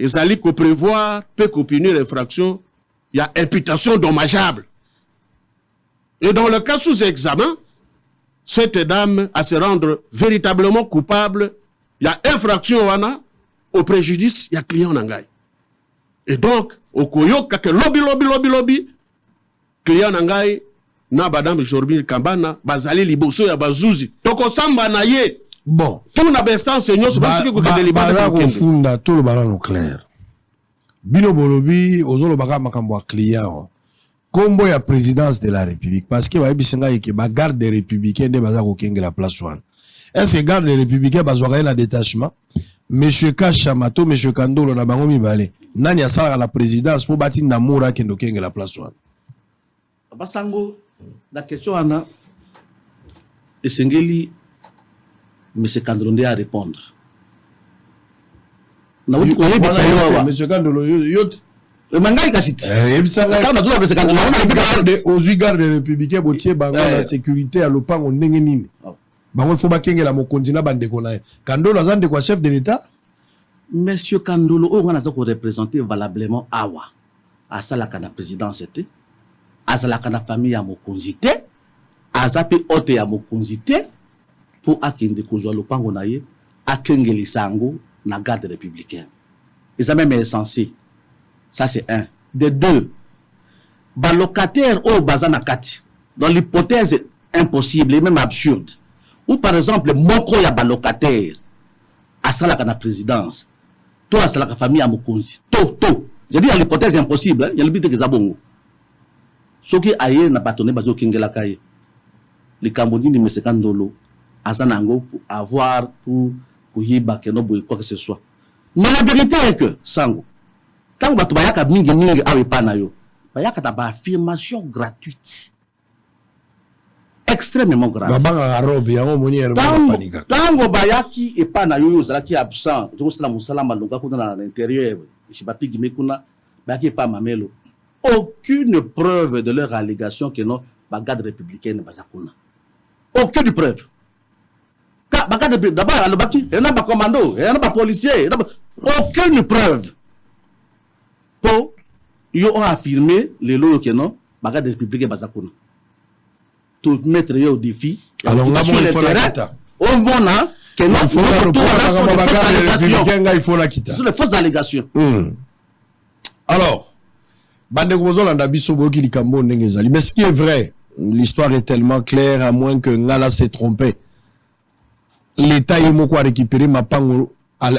ezali ko prévoir peut ko punir l'infraction il y a imputation dommageable. Et dans le cas sous examen, cette dame a se rendre véritablement coupable. Il y a infraction au préjudice, il y a client nangai. Et donc, au koyoka que lobby, client nangai, na badam Jorbin Kambana, bazali liboso ya bazuzi. Toko samba na ye. Bon. Tout na bestan senyo, c'est pas ce que vous avez délibéré. Confunda tout le balan au clair. Bino bolobi, ozolo baga makambo client. Combo ya présidence de la République. Parce que babisinga yeke ba garde des républicains de baza ko kenge la place one. Est-ce que garde les républicains bazwaka la détachement? Monsieur Kachamato, monsieur Kandolo na bango mibale. Nani asala la présidence pour bâtir Namura kendo kenge la place one. Basango, la question ana esengeli monsieur Kandolo a répondre. Na wuti ko yebisa yo monsieur Kandolo yo mangai kasiti. Ebisanga kana tula monsieur Kandolo aux garde des républicains botier bango la sécurité à lopango ndenge nini. Bango faut ba kenge la mokonzi na bande ko na Kandolo azande quoi chef de l'état. Monsieur Kandolo on a ko représenter valablement awa. Asala kana présidence était. Asala kana famille ya mokonzi te. Azape ote ya mokonzi te pour akende ko zo lopango na ye akenge lisango na garde républicain. Ils ont même insensé. Ça c'est un. De deux, bah locataire au bazana kati. Dans l'hypothèse impossible et même absurde. Ou par exemple, moko ya ba locataire. Asala kana présidence. Toi asala ka famille à mokonzi. To. Je dis à l'hypothèse impossible, il y a le but que zabongo. Soki aye na batonné bazo kingela kaye. Les Cambodgiens de M. Kandolo azanango pour avoir pour yiba que no boy quoi que ce soit. Mais la vérité est que sango quand batu bayaka mingi awe pana yo bayaka ta affirmation gratuite extrêmement grave babanga robe yango moni ya panika tango bayaki e pana yo zalaki absent to sala musala malonga kuna na l'intérieur je bapigi mekuna bayaki pa mamelo aucune preuve de leur allégation que non bagade républicaine bazakuna aucune preuve. D'abord, il n'y a pas de commando, il n'y a pas de policier, aucune preuve. Pour affirmer les lois que non, bagade républicaine bazakuna. Tout mettre au défi. Alors, on a bon il faut la quitter. Au moment que non, il faut la quitter. Ce sont les fausses allégations. Alors, bande gozolanda biso boki likambo ndenge zali. Mais ce qui est vrai, l'histoire est tellement claire à moins que Ngala s'est trompé. L'État est moko a récupéré ma pango a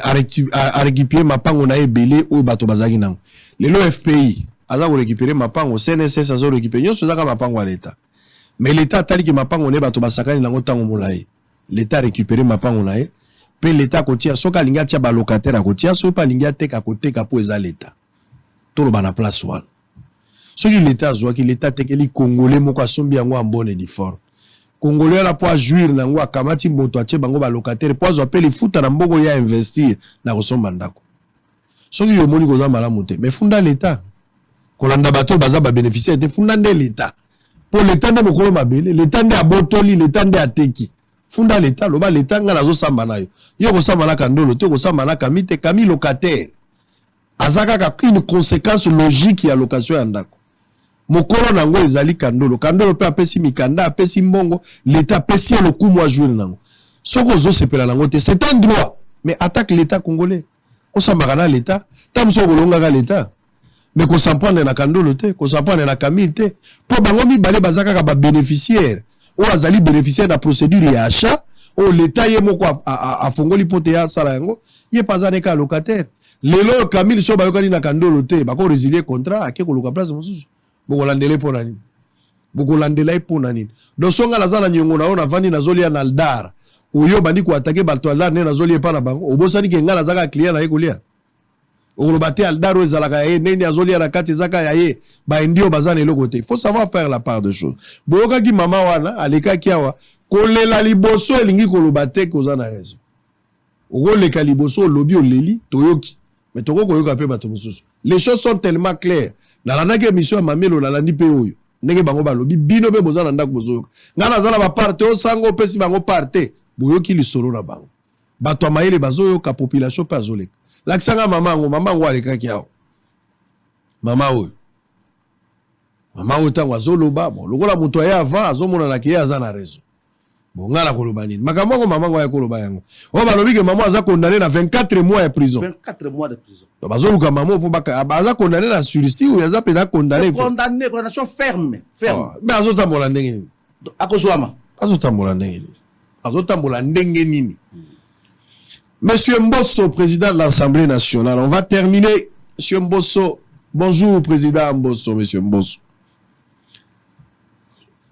récupéré ma pango na ebele ou bato bazaki nango. Le FPI a récupéré ma pango CNSS a récupéré nyo sozaka ma pango à l'État. Mais l'État tali ki ma pango ne bato basakani nango tango molaye. L'État a récupéré ma pango na ye. Pe l'État kotia soka linga tia ba locataire a kotia so pa linga teka koteka po eza l'État. Tolo bana place wana. Soki l'État zwa ki l'État tekeli congolais moko asombi yango en bonne et due forme. Congolais la pour jouir nango akamati moto atie bango ba locataire pour zo appelle futa na mboko ya investir na kosomba ndako. Soki yo moni koza malamu te mais funda l'État. Kolanda bato baza ba bénéficiaire te funda nde l'État. Pour l'État nde mokolo mabele, l'État nde abotoli, l'État nde ateki. Funda l'État loba l'État nga nazo samba na yo. Yo ko samba na Kandolo te ko samba na Kamite Kami locataire. Azaka ka une conséquence logique ya location ya ndako. Mokolo nango ezali Kandolo. Kandolo pe apesi mikanda, apesi mbongo, l'État apesi le coup moi jouer nango. Sokozo sepela nango te, c'est un droit. Mais attaque l'État congolais. On s'en marana l'État. Tam so kolonga l'État. Mais qu'on s'en prenne na kandolo te, qu'on s'en prenne na kamil te. Pour bango mi balé bazaka ka ba bénéficiaire. Ou azali bénéficiaire de la procédure et achat. Ou l'État yé moko a fongoli pote ya sala yango. Yé pas un ka locataire. Lelo kamil so bayokani na kandolo te. Bako résilier contrat ake ko loka place mosusu. Boko landele po nani. Boko landela po nani. Donc songa lazana nyongo na ona vandi na zoli ya naldar. Oyo bandi ko attaquer balto aldar ne na zoli pa na bango. Obosani ke ngala zaka client na ekolia. Olobate aldaro ezalaka ye neni azoli ya nakati zaka ya ye ba ndio bazana eloko te. Il faut savoir faire la part de choses. Boyoka ki mama wana aleka kiawa kolela liboso elingi kolobate kozana raison. Okoleka liboso lobi oleli toyoki. Mais toko koyoka pe bato mosusu. Les choses sont tellement claires. Na lanake mission mamelo la landi pe oyo. Ndenge bango balobi bino be bozana ndako bozoyoka. Ngana zala ba parte o sango pesi bango parte. Boyoki lisolo na bango. Bato amayele bazoyoka population pe azoleka. L'aksanga maman aleka kiao. Mama oyo. Mama oyo tango azoloba bon lokola moto ya avant azomona na kiya azana raison. Bon ngala koloba nini. Makambo ko mama ngo ya koloba yango. O balobi ke maman aza condamné na 24 mois de prison. 24 mois de prison. Donc bazoluka maman po baka aza condamné na sursis ou aza pena condamné. Condamné condamnation ferme. Mais azotambola ndenge nini. Akozwama. Azotambola ndenge nini. Azotambola ndenge nini. Monsieur Mbosso, président de l'Assemblée nationale, on va terminer. Monsieur Mbosso, bonjour, président Mbosso, monsieur Mbosso.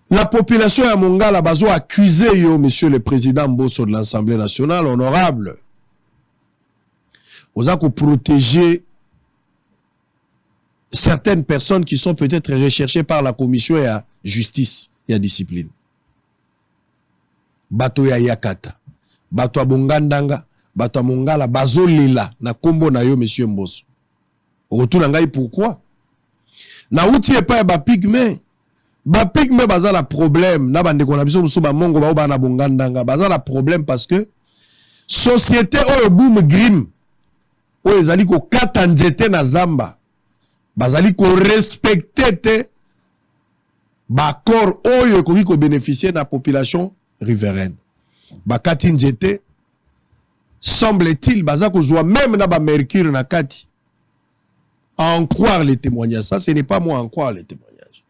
La population à Mongala a accusé, monsieur le président Mbosso de l'Assemblée nationale, honorable. Vous avez protégé certaines personnes qui sont peut-être recherchées par la commission et à justice et à discipline. Bato ya Yakata, bato Bongandanga, bato Mongala, bazolela, na kombo na yo, monsieur Mbosso. Retour na ngai pourquoi? Na outi pas ba pigme. Ba pigme baza la problème. Na bande kon abiso muso ba mongo ba ba na Bongandanga. Baza la problème parce que société oyo boom grim. Oyo ezali ko kata njete na zamba. Bazali ko respecter te. Ba corps oyo ko ko bénéficier na population riveraine. Ba kati njete. Semble-t-il, bazako joie même na ba mercure na kati. En croire les témoignages. Ça, ce n'est pas moi en croire les témoignages.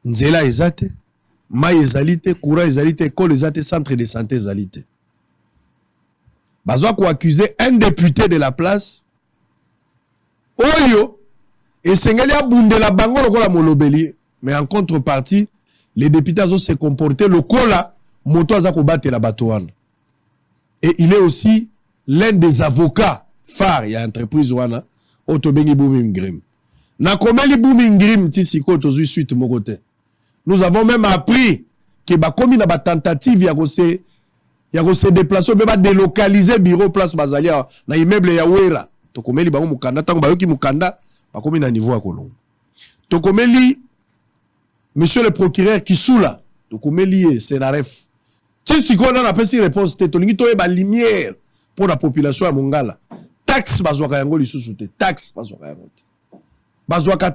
Nzela ezate, ma ezalite, courant ezalite, école ezate, centre de santé ezalite. Bazako accuser un député de la place. Oyo, et sengeli abundela bango lokola molobeli. Mais en contrepartie, les députés ont se comporté lokola. Moto azako bate la batouane. Et il est aussi l'un des avocats phares, il y a entreprise wana, Otobengi Booming Grim. Na komeli Booming Grim, tisiko tozui suite mokote. Nous avons même appris que bakomi na ba tentative ya se déplacer, ba délocaliser bureau place Bazalia na immeuble ya Wera. Tokomeli bango mukanda, tango bayoki mukanda, bakomi na niveau ya kolongo. Tokomeli monsieur le procureur Kisula, tokomeli Senaref. Si on a une réponse, tu as une lumière pour la population à Mongala. Taxe, taxe,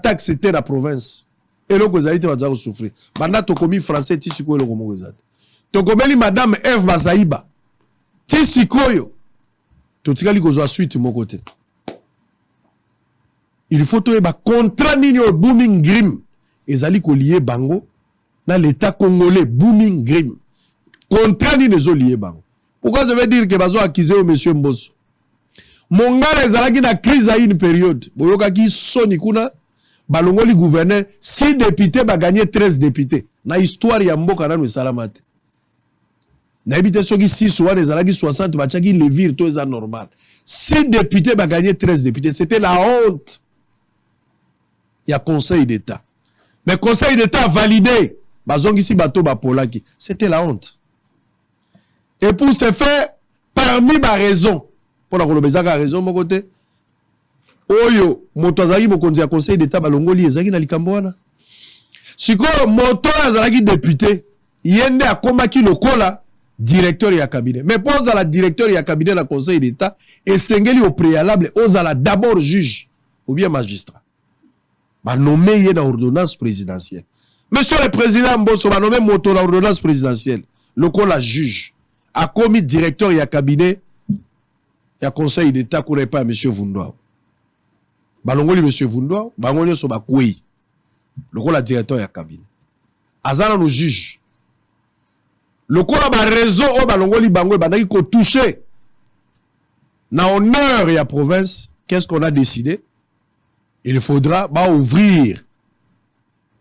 taxe, c'était la province. Et là, vous avez souffrir. Maintenant, tu as commis français, tu as commis madame Eve Bazaïba. Tu as commis suite de mon côté. Il faut que tu aies un contrat de Booming Grim. Et zali lié bango dans l'état congolais. Booming Grim. Contrat ni nezo lié bango. Pourquoi je vais dire que bazo accusé au monsieur Mbosso? Mongala ezalaki na crise à une période. Boyoka ki soni kuna balongoli gouverneur 6 députés ba gagné 13 députés. Na histoire ya mboka na salamate. Na habité soki 6 wana ezalaki 60 ba tchaki levir to eza normal. 6 députés ba gagné 13 députés, c'était la honte. Il y a conseil d'état. Mais conseil d'état a validé bazongi si bato ba polaki. C'était la honte. Et pour ce faire, parmi ma raison, pour la kolobezaka raison mon côté, oyo moto azaki mokonzi ya conseil d'état balongoli ezaki na likambo wana. Siko moto azalaki député, yende akomaki lokola directeur ya cabinet. Mais pour la directeur ya cabinet la conseil d'état esengeli au préalable ozala d'abord juge ou bien magistrat. Ba nommé yé na ordonnance présidentielle. Monsieur le Président Mbosso va nommer moto la ordonnance présidentielle. Le coup la juge. A commis directeur et a cabinet. Et a conseil d'État qu'on n'est pas Monsieur Vundwa. Balongoli Monsieur Vundwa. Balongoli so ba kouyi. Le coup la directeur et a cabinet. Azana nous juge. Le coup la ba réseau au balongoli bango bandaki ko touché. Na honneur et à province. Qu'est-ce qu'on a décidé? Il faudra ouvrir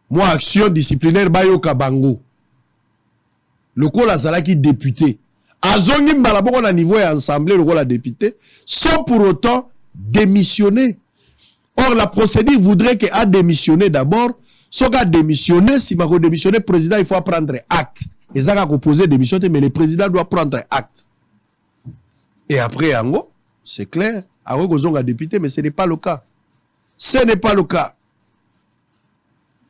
moi action disciplinaire bayoka bango. Le col a zalaki député. Azongi malaboko na niveau et assemblée le col a député sans pour autant démissionner. Or la procédure voudrait qu'il a démissionné d'abord. Si il a démissionné, si il a démissionné, le président il faut prendre acte. Et ça a proposé démission, mais le président doit prendre acte. Et après, Ango, c'est clair, Ango a député, mais ce n'est pas le cas. Ce n'est pas le cas.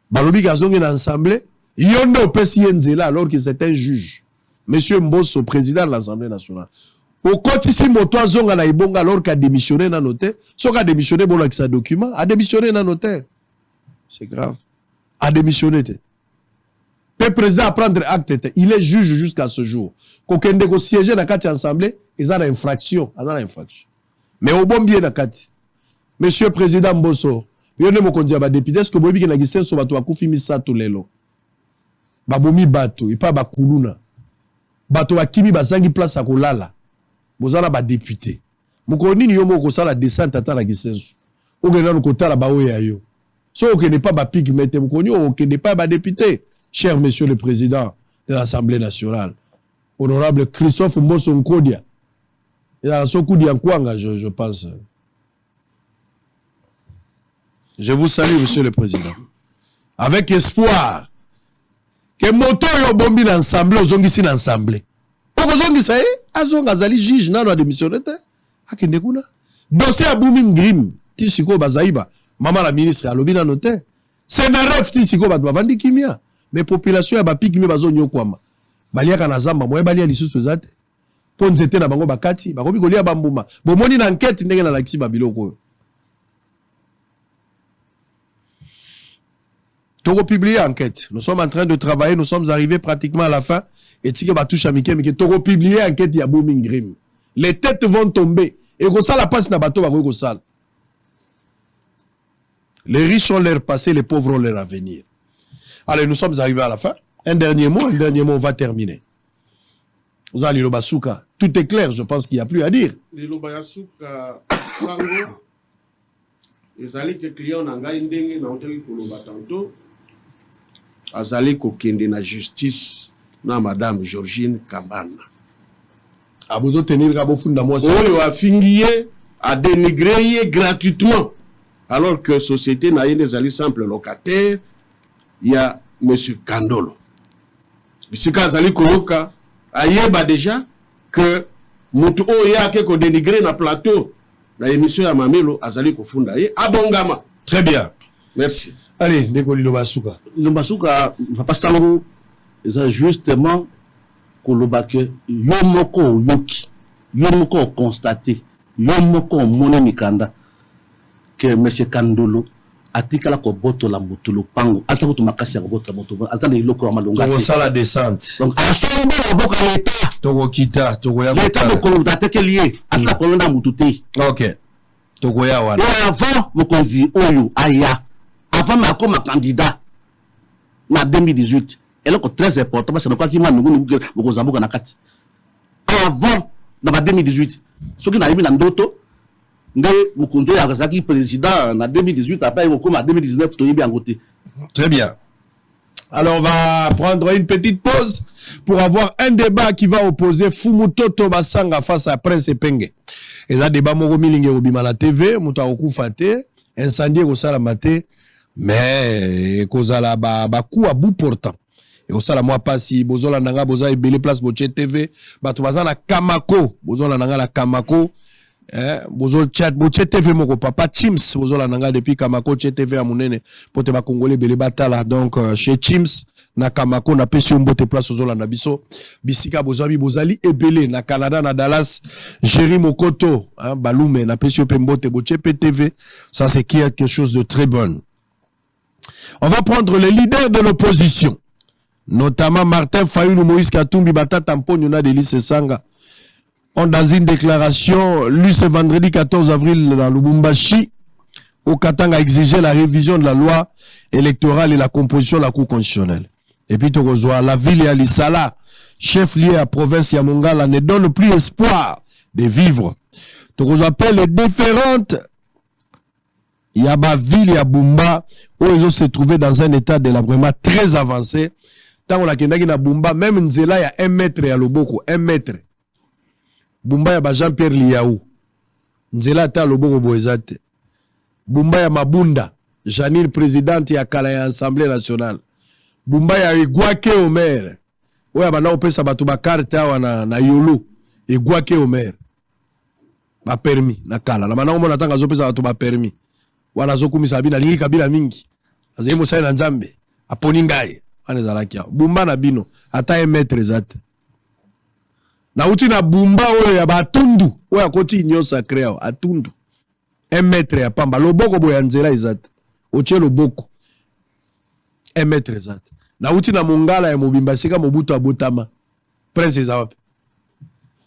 Balobi Gazongi dans l'Assemblée, Yondo Opesienzela alors que c'est un juge. Monsieur Mbosso, président de l'Assemblée nationale. Au côté si Moto Zonga na Ibonga alors qu'il a démissionné dans notaire, son a démissionné pour sa document, a démissionné dans notaire. C'est grave. A démissionné. Le président a prendre acte, il est juge jusqu'à ce jour. Quand il a siégé dans l'Assemblée, il a une infraction. Mais au bon bien, Monsieur le Président Mbosso, il y a des députés, est-ce que vous avez dit que vous avez dit ça tout les lots? Babomi bato, il pas bakuluna. Bato akimi bazangi place à kolala. Vous avez des députés. Vous connaissez que la descente à la gisensu. Vous avez un côté la baoya yo. Si vous n'avez pas de pigmenté, vous connaissez pas de député. Cher Monsieur le Président de l'Assemblée nationale, honorable Christophe Mbosso Nkodia. Il y a un Sokoudi en Kwanga, je pense. Je vous salue, Monsieur le Président. Avec espoir que moto yo bombi l'ensemble, ozongi si l'ensemble. Ozongi ça azonga zali juge na doit démissionner te. Akende kuna. Dossier a booming grim. Ti siko bazaiba. Maman la ministre alobi na note. C'est na ref ti siko ba vandi kimia. Mais population ya ba pigme bazonyo kwama. Baliaka na zamba moye balia lisusu zate. Po nzete na bango bakati, bakobi kolia bambuma. Bomoni na enquête ndenge na lakisi babiloko. Toko publié enquête. Nous sommes en train de travailler, nous sommes arrivés pratiquement à la fin. Et si va toucher à Mickey, mais Toko publié enquête, il y a booming grim. Les têtes vont tomber. Et ça la passe na bateau va go sale. Les riches ont leur passé, les pauvres ont leur avenir. Allez, nous sommes arrivés à la fin. Un dernier mot, on va terminer. Vous allez le Basuka. Tout est clair, je pense qu'il n'y a plus à dire. Le Basuka, Sango, les alliés que clients n'ont pas ndenge na hôtel pour le batanto. Azali kokende na justice na madame Georgine Kambana. Abozo tenir kabo funda moi. Oyo a fingié a dénigré gratuitement. Alors que société n'a eu des alliés simples locataires, il y a monsieur Kandolo. Bisika Azali Koyoka ayeba déjà que mutu oya ke ko dénigré na plateau na émission ya Mamelo Azali Kofunda ye abongama. Très bien. Merci. Allez, Nekoli Lobasuka. Lobasuka, Papa Sango, c'est justement que Yomoko Yoki, Yomoko constaté, Yomoko Mone Mikanda, que M. Kandolo a tika la koboto la mutulo pango, asa kutu makasi ya koboto la mutulo, asa ne iloko wa malonga. Togo sala descente. Donc, asa mbe wa boka l'État. Togo kita, Togo ya l'État de Kolomda teke lié, asa Kolomda mutute. Ok. Togo ya wana. Et avant, mokonzi Oyo, Aya. Avant ma comme candidat en 2018, elle est très important parce que nous avons avant dans 2018, ce qui n'arrive dans d'autres, nous avons président en 2018, après en 2019, tout est bien côté. Très bien. Alors on va prendre une petite pause pour avoir un débat qui va opposer Fumutoto Basanga face à Prince Penge. Et là débat moko milinge obima la TV, muto akufa te, incendie ko sala maté. Mais kozala ba coup à bout portant et au sala moi pas si bozola nanga boza ebele place boche TV bato bazana Kamako bozola nanga la Kamako bozol chat boche TV moko papa Chims bozola nanga depuis Kamako che TV amunene pote ba congolais bele batala donc chez Chims na Kamako na pesi mbote place bozola na biso bisika bozabi bozali ebele na Canada na Dallas Jerry Mokoto balume na pesi mbote boche TV ça c'est quelque chose de très bon. On va prendre les leaders de l'opposition, notamment Martin Fayulu, Moïse Katumbi, Batata Mponyo, Delis Sanga, ont dans une déclaration lue ce vendredi 14 avril dans Lubumbashi, au Katanga, exigé la révision de la loi électorale et la composition de la Cour constitutionnelle. Et puis, Togozoa, la ville et Alisala, chef lié à la province Yamongala, ne donne plus espoir de vivre. Togozoa appelle les différentes Yaba ville et Bumba, où ils ont se trouvé dans un état délabrement très avancé. Tant on a kendaki na Bumba, même Nzela, il y a 1 mètre à Loboko, 1 mètre. Bumba ya Jean-Pierre Liaou. Nzela ta Loboko Boezate. Bumba ya Mabunda, Janine présidente ya Kala ya Assemblée nationale. Bumba ya Igwake Omer. Oya bana opesa batu bakarte awa na Yolo. Igwake Omer. Ba permis na Kala. Na mana omona tanga zopesa batu ba permis. Wana zokumisa bina lingi kabila mingi. Azemo sai na Nzambe. Aponi ngai. Ane zalakia. Bumba na bino ata 1 mètre zate. Na uti na Bumba oyo ya batundu. Oya koti nyo sacré atundu. 1 mètre ya pamba. Loboko boya Nzela izate. Oche loboko. 1 mètre zate. Na uti na Mongala ya Mobimba sika Mobutu abotama. Prince ezawape.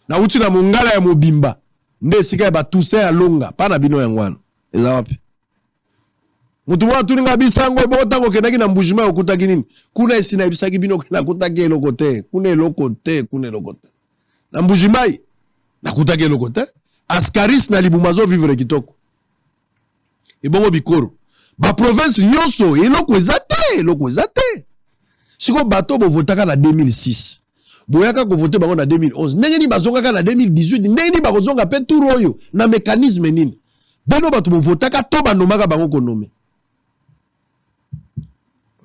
Na uti na Mongala ya Mobimba. Nde sika ya Toussaint ya Longa. Pa na bino ya ngwana. Ezawape. Mutu mwa tuninga bisango botango kenaki na mbujima okutaki nini. Kuna esina ibisaki bino kena kutaki eloko te. Kuna eloko te. Kuna eloko te. Na mbujimai. Na kutaki eloko te. Askaris na libumazo vivre kitoko. Ebongo bikoro. Ba province nyonso eloko ezate. Eloko ezate. Siko bato bo votaka na 2006. Boyaka ko voter bango na 2011. Ndenge ni bazongaka na 2018. Ndenge ni bakozonga pe turoyo na mécanisme nini. Beno bato bo votaka to banomaka bango konome.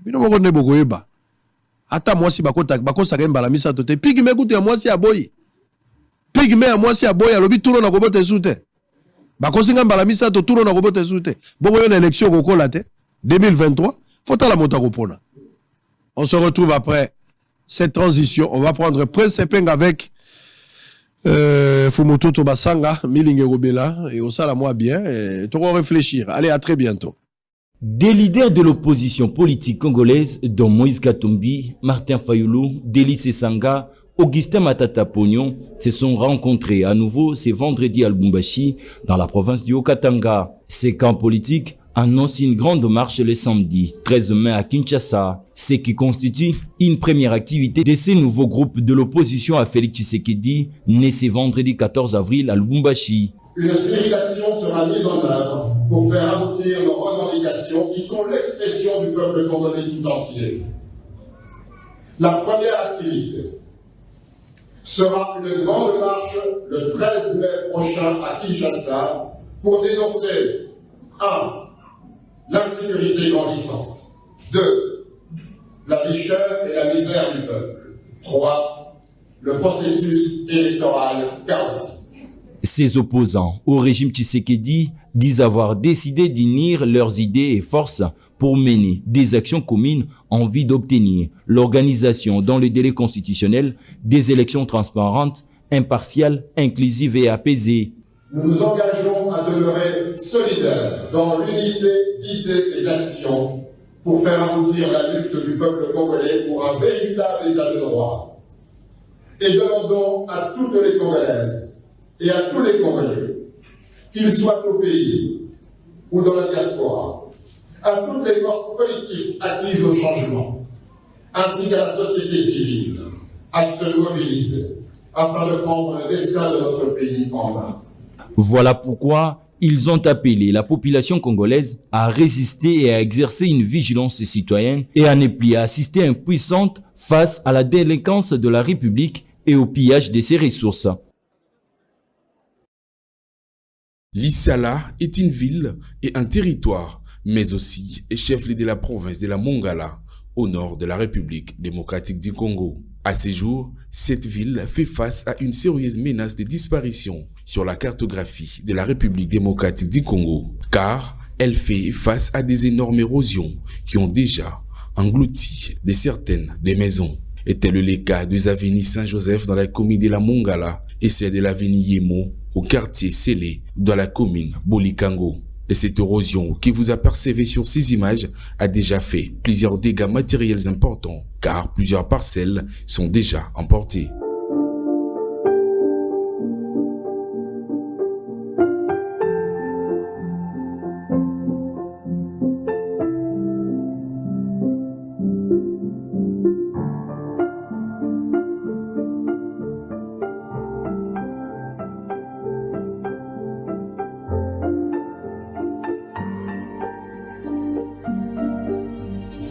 Bino moko ne bokoyeba. Ata mwasi bakosaka mbala misato te. Pigme kutu ya mwasi ya boyi. Pigme ya mwasi ya boyi alobi turo na kobota esute. Bakosinga mbala misato turo na kobota esute. Bongo yo na élection kokola te 2023. Faut la monta kopona. On se retrouve après cette transition. On va prendre Prince Epeng avec Fumoto Tobasanga, Milinge Robela et Osala moi bien. Tu vas réfléchir. Allez, à très bientôt. Des leaders de l'opposition politique congolaise, dont Moïse Katumbi, Martin Fayulu, Delis Sanga, Augustin Matata Pognon, se sont rencontrés à nouveau ce vendredi à Lubumbashi, dans la province du Haut-Katanga. Ces camps politiques annoncent une grande marche le samedi 13 mai à Kinshasa, ce qui constitue une première activité de ces nouveaux groupes de l'opposition à Félix Tshisekedi, né ce vendredi 14 avril à Lubumbashi. Une série d'actions sera mise en œuvre pour faire aboutir nos revendications qui sont l'expression du peuple congolais tout entier. La première activité sera une grande marche le 13 mai prochain à Kinshasa pour dénoncer 1. L'insécurité grandissante. 2. La vie chère et la misère du peuple. 3. Le processus électoral chaotique. Ces opposants au régime Tshisekedi disent avoir décidé d'unir leurs idées et forces pour mener des actions communes en vue d'obtenir l'organisation dans le délai constitutionnel des élections transparentes, impartiales, inclusives et apaisées. Nous nous engageons à demeurer solidaires dans l'unité d'idées et d'actions pour faire aboutir la lutte du peuple congolais pour un véritable état de droit. Et demandons à toutes les Congolaises et à tous les Congolais, qu'ils soient au pays ou dans la diaspora, à toutes les forces politiques acquises au changement, ainsi qu'à la société civile, à se mobiliser afin de prendre le destin de notre pays en main. Voilà pourquoi ils ont appelé la population congolaise à résister et à exercer une vigilance citoyenne et à ne plus assister impuissante face à la délinquance de la République et au pillage de ses ressources. L'Issala est une ville et un territoire, mais aussi est chef-lieu de la province de la Mongala, au nord de la République démocratique du Congo. À ces jours, cette ville fait face à une sérieuse menace de disparition sur la cartographie de la République démocratique du Congo, car elle fait face à des énormes érosions qui ont déjà englouti certaines des maisons. Et tel est le cas des avenues Saint-Joseph dans la commune de la Mongala et celle de l'avenue Yemo au quartier Sélé dans la commune Bolikango. Et cette érosion qui vous a percevé sur ces images a déjà fait plusieurs dégâts matériels importants car plusieurs parcelles sont déjà emportées.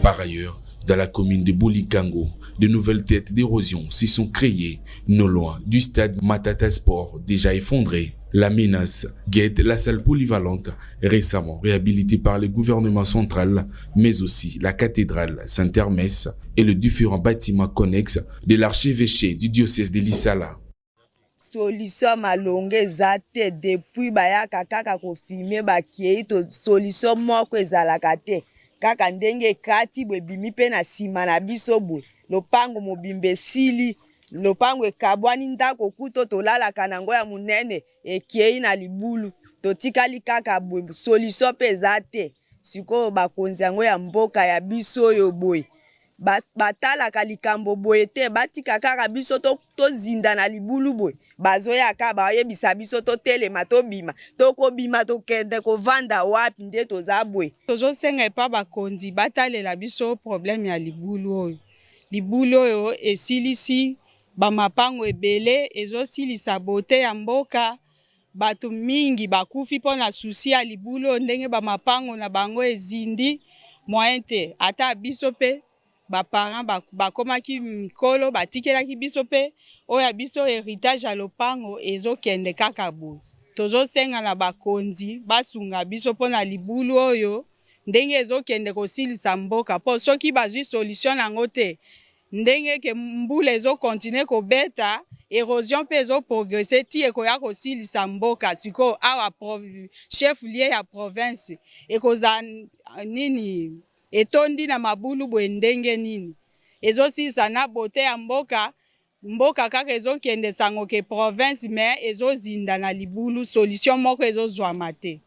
Par ailleurs, dans la commune de Boulikango, de nouvelles têtes d'érosion s'y sont créées, non loin du stade Matata Sport déjà effondré. La menace guette la salle polyvalente, récemment réhabilitée par le gouvernement central, mais aussi la cathédrale Saint-Hermès et les différents bâtiments connexes de l'archevêché du diocèse de Lissala. Solution malonge zate depuis bayaka kaka kofime bakiei to solution moko ezalaka te. Kaka ndenge kati bwe bimi pe na sima na biso bwe lopango mobimbe sili lopango ekabwani ndako kuto tolalaka nango ya munene ekiei na libulu totikali kaka bwe solution pe zate siko bakonzi yango ya mboka ya biso yo boy batalaka likambo boye te batika kaka biso tozinda na libulu boye bazoyaka bayebisa biso totelema tobima tokobima tokende kovanda wapi nde toza boye tozosenga epa bakonzi batalela biso problème ya libulu oyo esilisi bamapango ebele ezosilisa bote ya mboka bato mingi bakufi mpona susi ya libulu ndenge bamapango na bango ezindi moyen te ata biso pe baparents bakomaki mikolo batikelaki biso pe oya biso héritage ya lopango ezokende kaka boye tozosenga na bakonzi basunga biso mpona libulu oyo ndenge ezokende kosilisa mboka mpo soki bazwi solution nango te ndenge ke mbula ezokontinue kobeta érosion mpe ezoprogresse ti ekoya kosilisa mboka siko awa chef lieu ya province ekoza nini etondi na mabulu boye ndenge nini ezosilisa na bote ya mboka kaka ezokende sango ke province mais ezozinda na libulu solution moko ezozwama te.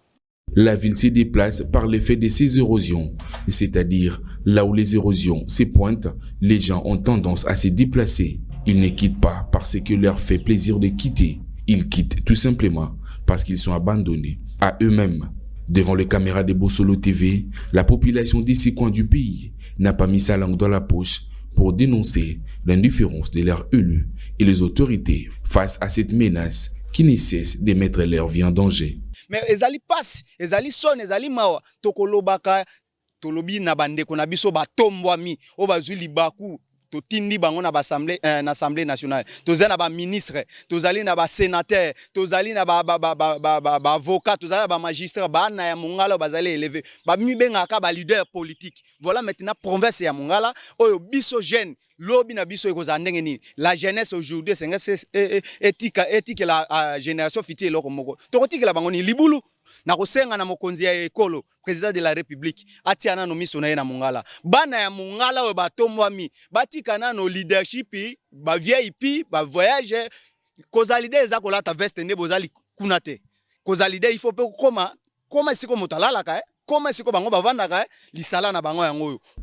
La ville se déplace par l'effet de ces érosions, c'est-à-dire là où les érosions se pointent, les gens ont tendance à se déplacer. Ils ne quittent pas parce que leur fait plaisir de quitter. Ils quittent tout simplement parce qu'ils sont abandonnés à eux-mêmes. Devant les caméras de Bosolo TV, la population de ces coins du pays n'a pas mis sa langue dans la poche pour dénoncer l'indifférence de leurs élus et les autorités face à cette menace qui ne cesse de mettre leur vie en danger. Mais ezali passe, ezali son, ezali mawa, tokolobaka, tolobi na bandeko na biso batombwami, o bazwi libaku, totindi bango na assemblée nationale, tozali na ba ministre, tozali na ba sénateur, tozali na ba avocat, tozali na ba magistrat, ba na ya mongala bazali élevé, ba mibengaka ba leader politique. Voilà maintenant province ya mongala, oyo biso jeune lobi na biso ekoza ndenge nini la jeunesse aujourd'hui c'est éthique la génération future loko moko tokotikela bango ni libulu na kosenga na mokonzi ya ekolo président de la république atiana no miso na ye na mongala bana ya mongala oyo batombwami batika na no leadership ba VIP ba voyage kozalide eza kolata veste ne bozali kuna te kozalide il faut pe koma siko motalalaka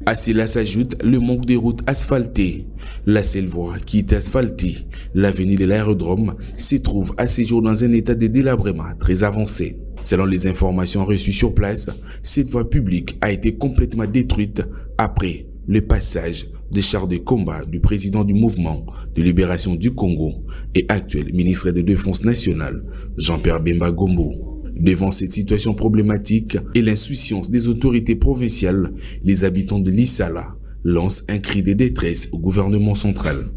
À cela s'ajoute le manque de routes asphaltées. La seule voie qui est asphaltée, l'avenue de l'aérodrome, se trouve à ce jour dans un état de délabrement très avancé. Selon les informations reçues sur place, cette voie publique a été complètement détruite après le passage des chars de combat du président du mouvement de libération du Congo et actuel ministre de la Défense nationale, Jean-Pierre Bemba Gombo. Devant cette situation problématique et l'insouciance des autorités provinciales, les habitants de Lissala lancent un cri de détresse au gouvernement central.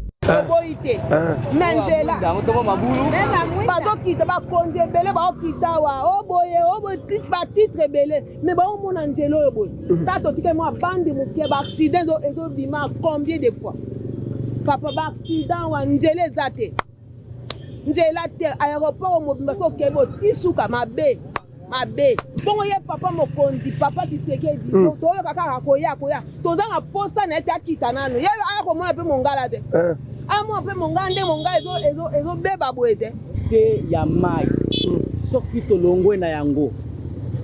Njela te aéroport mobimba so kebo tisuka mabe bongo ye papa mokonzi papa Kisekedi toyo kaka koya tozanga posa na ete akita nano ye aya komona pe mongala te amo pe mongala nde mongala ezo beba boye te ya mai soki tolongwe na yango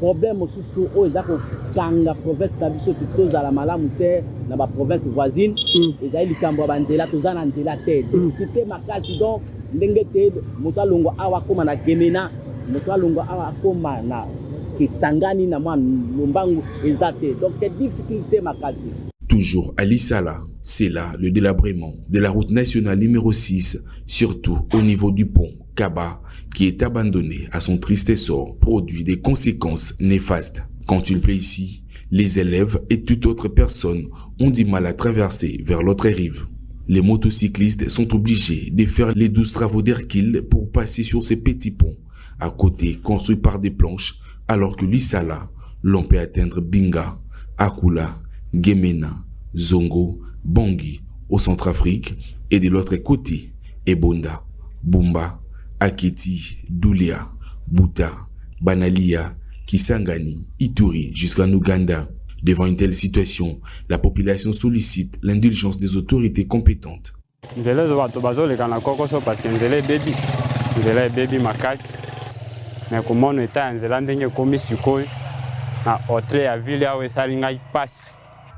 problème aussi sur eux ils ont kanga province na biso tous à la malamu te na ba province voisine ils ont likambo banzela tozana nzela te difficulté makasi donc ndenge te moto alongo awa koma na Gemena moto alongo awa koma na Kisangani na mwa Lombangu ezate donc c'est difficulté makasi. Toujours à Lissala, c'est là le délabrement de la route nationale numéro 6, surtout au niveau du pont Kaba, qui est abandonné à son triste sort, produit des conséquences néfastes. Quand il pleut ici, les élèves et toute autre personne ont du mal à traverser vers l'autre rive. Les motocyclistes sont obligés de faire les 12 travaux d'Hercule pour passer sur ces petits ponts, à côté construits par des planches, alors que Lissala, l'on peut atteindre Binga, Akula, Gemena, Zongo, Bangui au Centrafrique et de l'autre côté, Ebonda, Bumba, Aketi, Doulia, Buta, Banalia, Kisangani, Ituri jusqu'en Ouganda. Devant une telle situation, la population sollicite l'indulgence des autorités compétentes.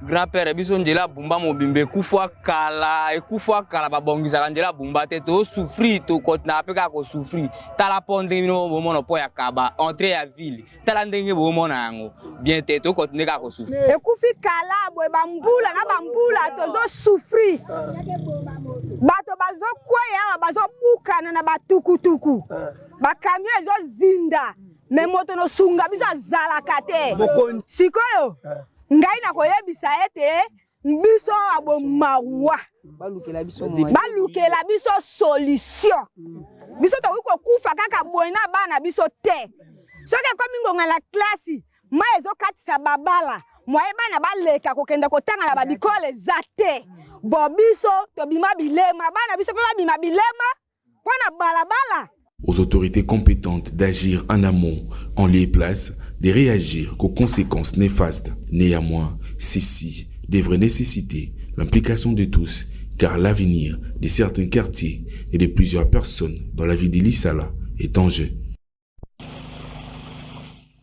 Grand-père biso ndela bumba mobimbe kufwa kala babongisa ndela bumba te to souffrir to kotna peka ko souffrir tala ponde no bomono po ya kaba entrée ya ville tala ndenge bomona yango bien te to kotne ka ko souffrir ekufi kala bwe bambula na bambula tozo souffrir bato bazo kwaya bazo bukana na batukutuku bakamio ezo zinda me moto no sunga biso zalaka te sikoyo ngai na koyebisa ete biso abomawa balukela biso solution biso to wiko kufa kaka boina bana biso te soke komi ngonga la classe ma ezo katisa babala moye bana baleka kokenda kotanga la babikole zate bo biso to bima bilema bana biso pe bima bilema pona balabala. Aux autorités compétentes d'agir en amont, en lieu et place, de réagir qu'aux conséquences néfastes. Néanmoins, ceci devrait nécessiter l'implication de tous, car l'avenir de certains quartiers et de plusieurs personnes dans la ville de Lissala est en jeu.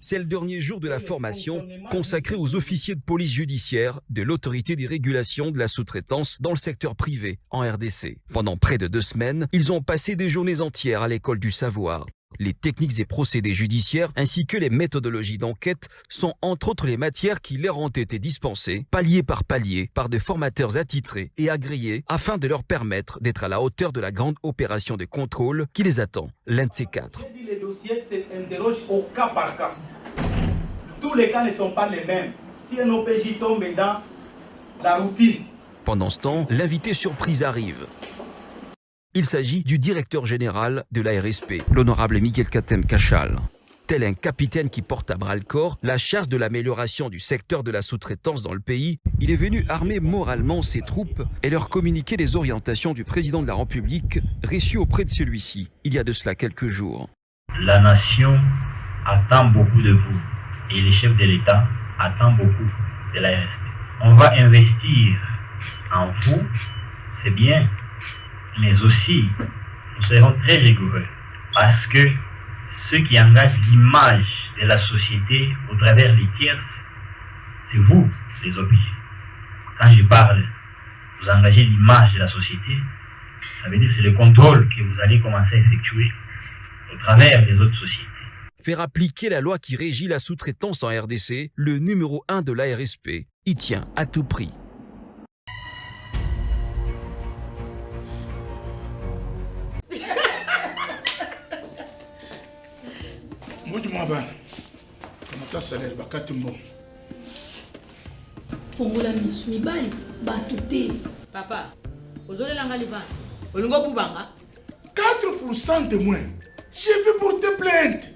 C'est le dernier jour de la formation consacrée aux officiers de police judiciaire de l'autorité des régulations de la sous-traitance dans le secteur privé en RDC. Pendant près de 2 semaines, ils ont passé des journées entières à l'école du savoir. Les techniques et procédés judiciaires ainsi que les méthodologies d'enquête sont entre autres les matières qui leur ont été dispensées, palier par palier, par des formateurs attitrés et agréés afin de leur permettre d'être à la hauteur de la grande opération de contrôle qui les attend, l'un de ces 4. Les dossiers s'interrogent au cas par cas. Tous les cas ne sont pas les mêmes. Si un OPJ tombe dans la routine. Pendant ce temps, l'invité surprise arrive. Il s'agit du directeur général de la RSP, l'honorable Miguel Katem Kachal. Tel un capitaine qui porte à bras-le-corps la charge de l'amélioration du secteur de la sous-traitance dans le pays, il est venu armer moralement ses troupes et leur communiquer les orientations du président de la République reçues auprès de celui-ci, il y a de cela quelques jours. La nation attend beaucoup de vous et les chefs de l'État attendent beaucoup de la RSP. On va investir en vous, c'est bien, mais aussi nous serons très rigoureux parce que ce qui engage l'image de la société au travers des tierces, c'est vous, les OPJ. Quand je parle, vous engagez l'image de la société, ça veut dire que c'est le contrôle que vous allez commencer à effectuer au travers des autres sociétés. Faire appliquer la loi qui régit la sous-traitance en RDC, le numéro 1 de la RSP y tient à tout prix. Fongola misu mibali bato te. Papa, ozolela nga livance. Olingo bubanga 4% de moins. Je vais porter plainte.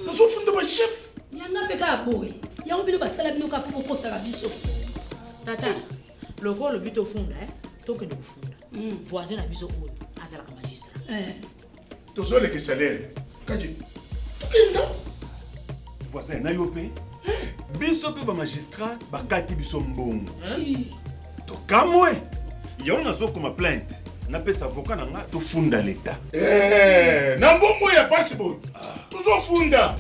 Nous sommes de ma chef. Yanga peka boy. Yango bino basala bino ka popo sala biso. Tata, loko lo bito funda toke no funda. Voisin na biso oyo azala ka magistrat. Tozole ke salaire. Kaji. Tukenda. Voisin na yope. Biso pe ba magistrat bakati biso mbongo. To kamwe. Yo nazo comme plainte. Na pesa avocat nanga to funda l'état. Na mbongo ya passe boy. Toujours funda.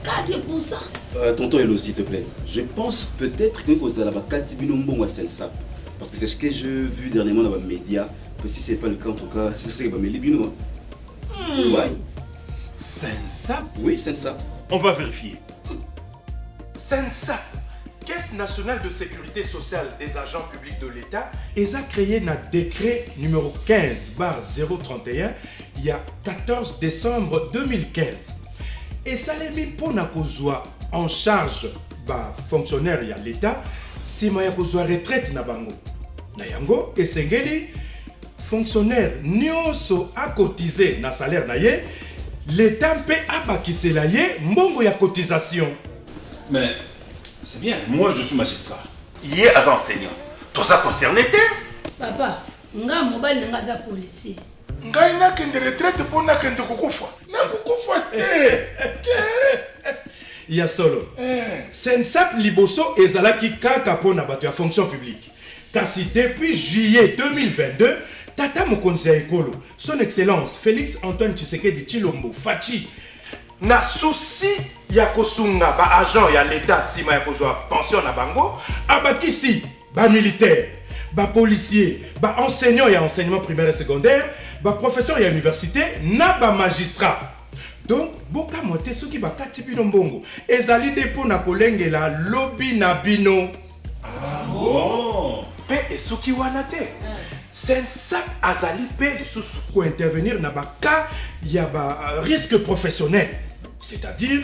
4%. Tonton Elo, s'il te plaît. Je pense peut-être que vous allez Katibino Mbongo Sensap. Parce que c'est ce que j'ai vu dernièrement dans les médias. Que si ce n'est pas le cas, en tout cas, c'est ce que je vais Libino. Ouais. Sensap? Oui, Sensap. On va vérifier. Sensap, Caisse nationale de sécurité sociale des agents publics de l'État, a créé un décret numéro 15/031 il y a 14 décembre 2015. Et ça l'a mis pour en charge bah, fonctionnaire de l'État si ma kozwa retraite na bango. Na yango et sengeli fonctionnaire nyonso a cotisé na salaire na ye, l'État peut abakisela ye mbongo ya cotisation. Mais c'est bien, moi je suis magistrat. Hier as enseignant. Tout ça concerné Papa, nga mobile nga za policier. Ngai na kende retraite pour na kende kukufa. Na kukufa te. Ya solo. Sensap liboso ezalaki kaka pona bato ya fonction publique. Kasi depuis juillet 2022, Tata Mokonzi ya Ekolo, son excellence Félix Antoine Tshisekedi Tshilombo Fachi, na souci ya kosunga ba agent ya l'État sima ya kozwa pension na bango, abakisi ba militaire, ba policier, ba enseignant ya enseignement primaire et secondaire, ba professeur ya université, na ba magistrat. Donc, boka mote soki ba kati bino mbongo, ezali depo na kolengela lobby na bino. Ah bon? Pe esoki wana te. Sensap azali pe lisusu ko intervenir na ba cas ya ba risque professionnel. C'est-à-dire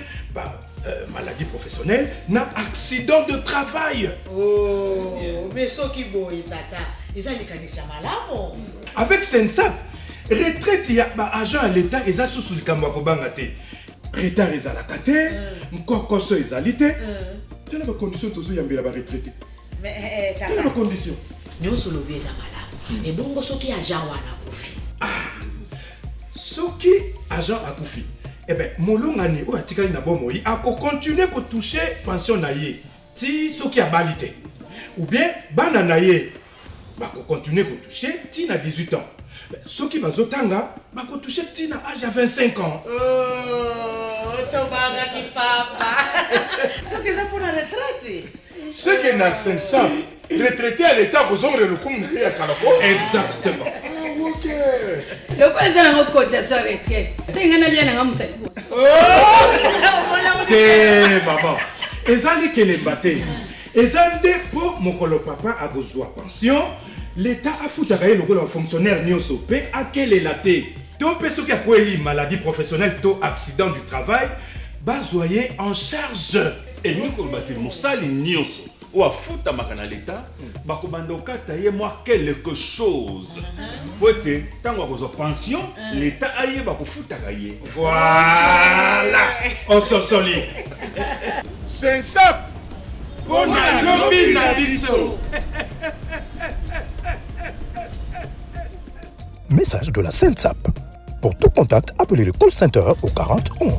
maladie professionnelle, na accident de travail. Oh, mais ce qui boy tata, ils ont les canisiers malades. Avec Sensap, retraite ya ba agent à l'État eza sous le kamwa ko bangate. Retard ezalaka te, nkokoso ezali te. Telle ba condition tozo yambela ba retraité. Mais telle ba condition. Nous solo beza malade. Et bongo soki agent wana kufi. Soki agent akufi. Eh bien, molongani o atikali na bomoi a continuer ko toucher pension na ye. Ti soki a balité. Ou bien bana na ye ba ko continuer ko toucher ti na 18 ans. Soki bazotanga ba ko toucher ti na âge à 25 ans. Oh, tobaga ki papa. Soki za pour la retraite. C'est que na sensa retraité à l'état ko zongre le kum na ya kalako. Exactement. Ok. Le président a cotisation retraite. C'est ngana liana ngamuta liboso. Eh maman. Ezali kele mbate. Ezande po mokolo papa a besoin pension. L'État a foutu à le fonctionnaire nyonso pe akelela te. To pe soki akweli maladie professionnelle to accident du travail, bazoyer en charge. Et nous ko bate mosali nyonso. Ou à foutre à l'État, bakobanda tailler moi quelque chose. Pote, tant qu'on a pension, l'État aille bako foutre à gailler. Voilà, on s'en solide. C'est ça. Pour la lobby na biso. Message de la Sensap. Pour tout contact, appelez le call center au 40 11.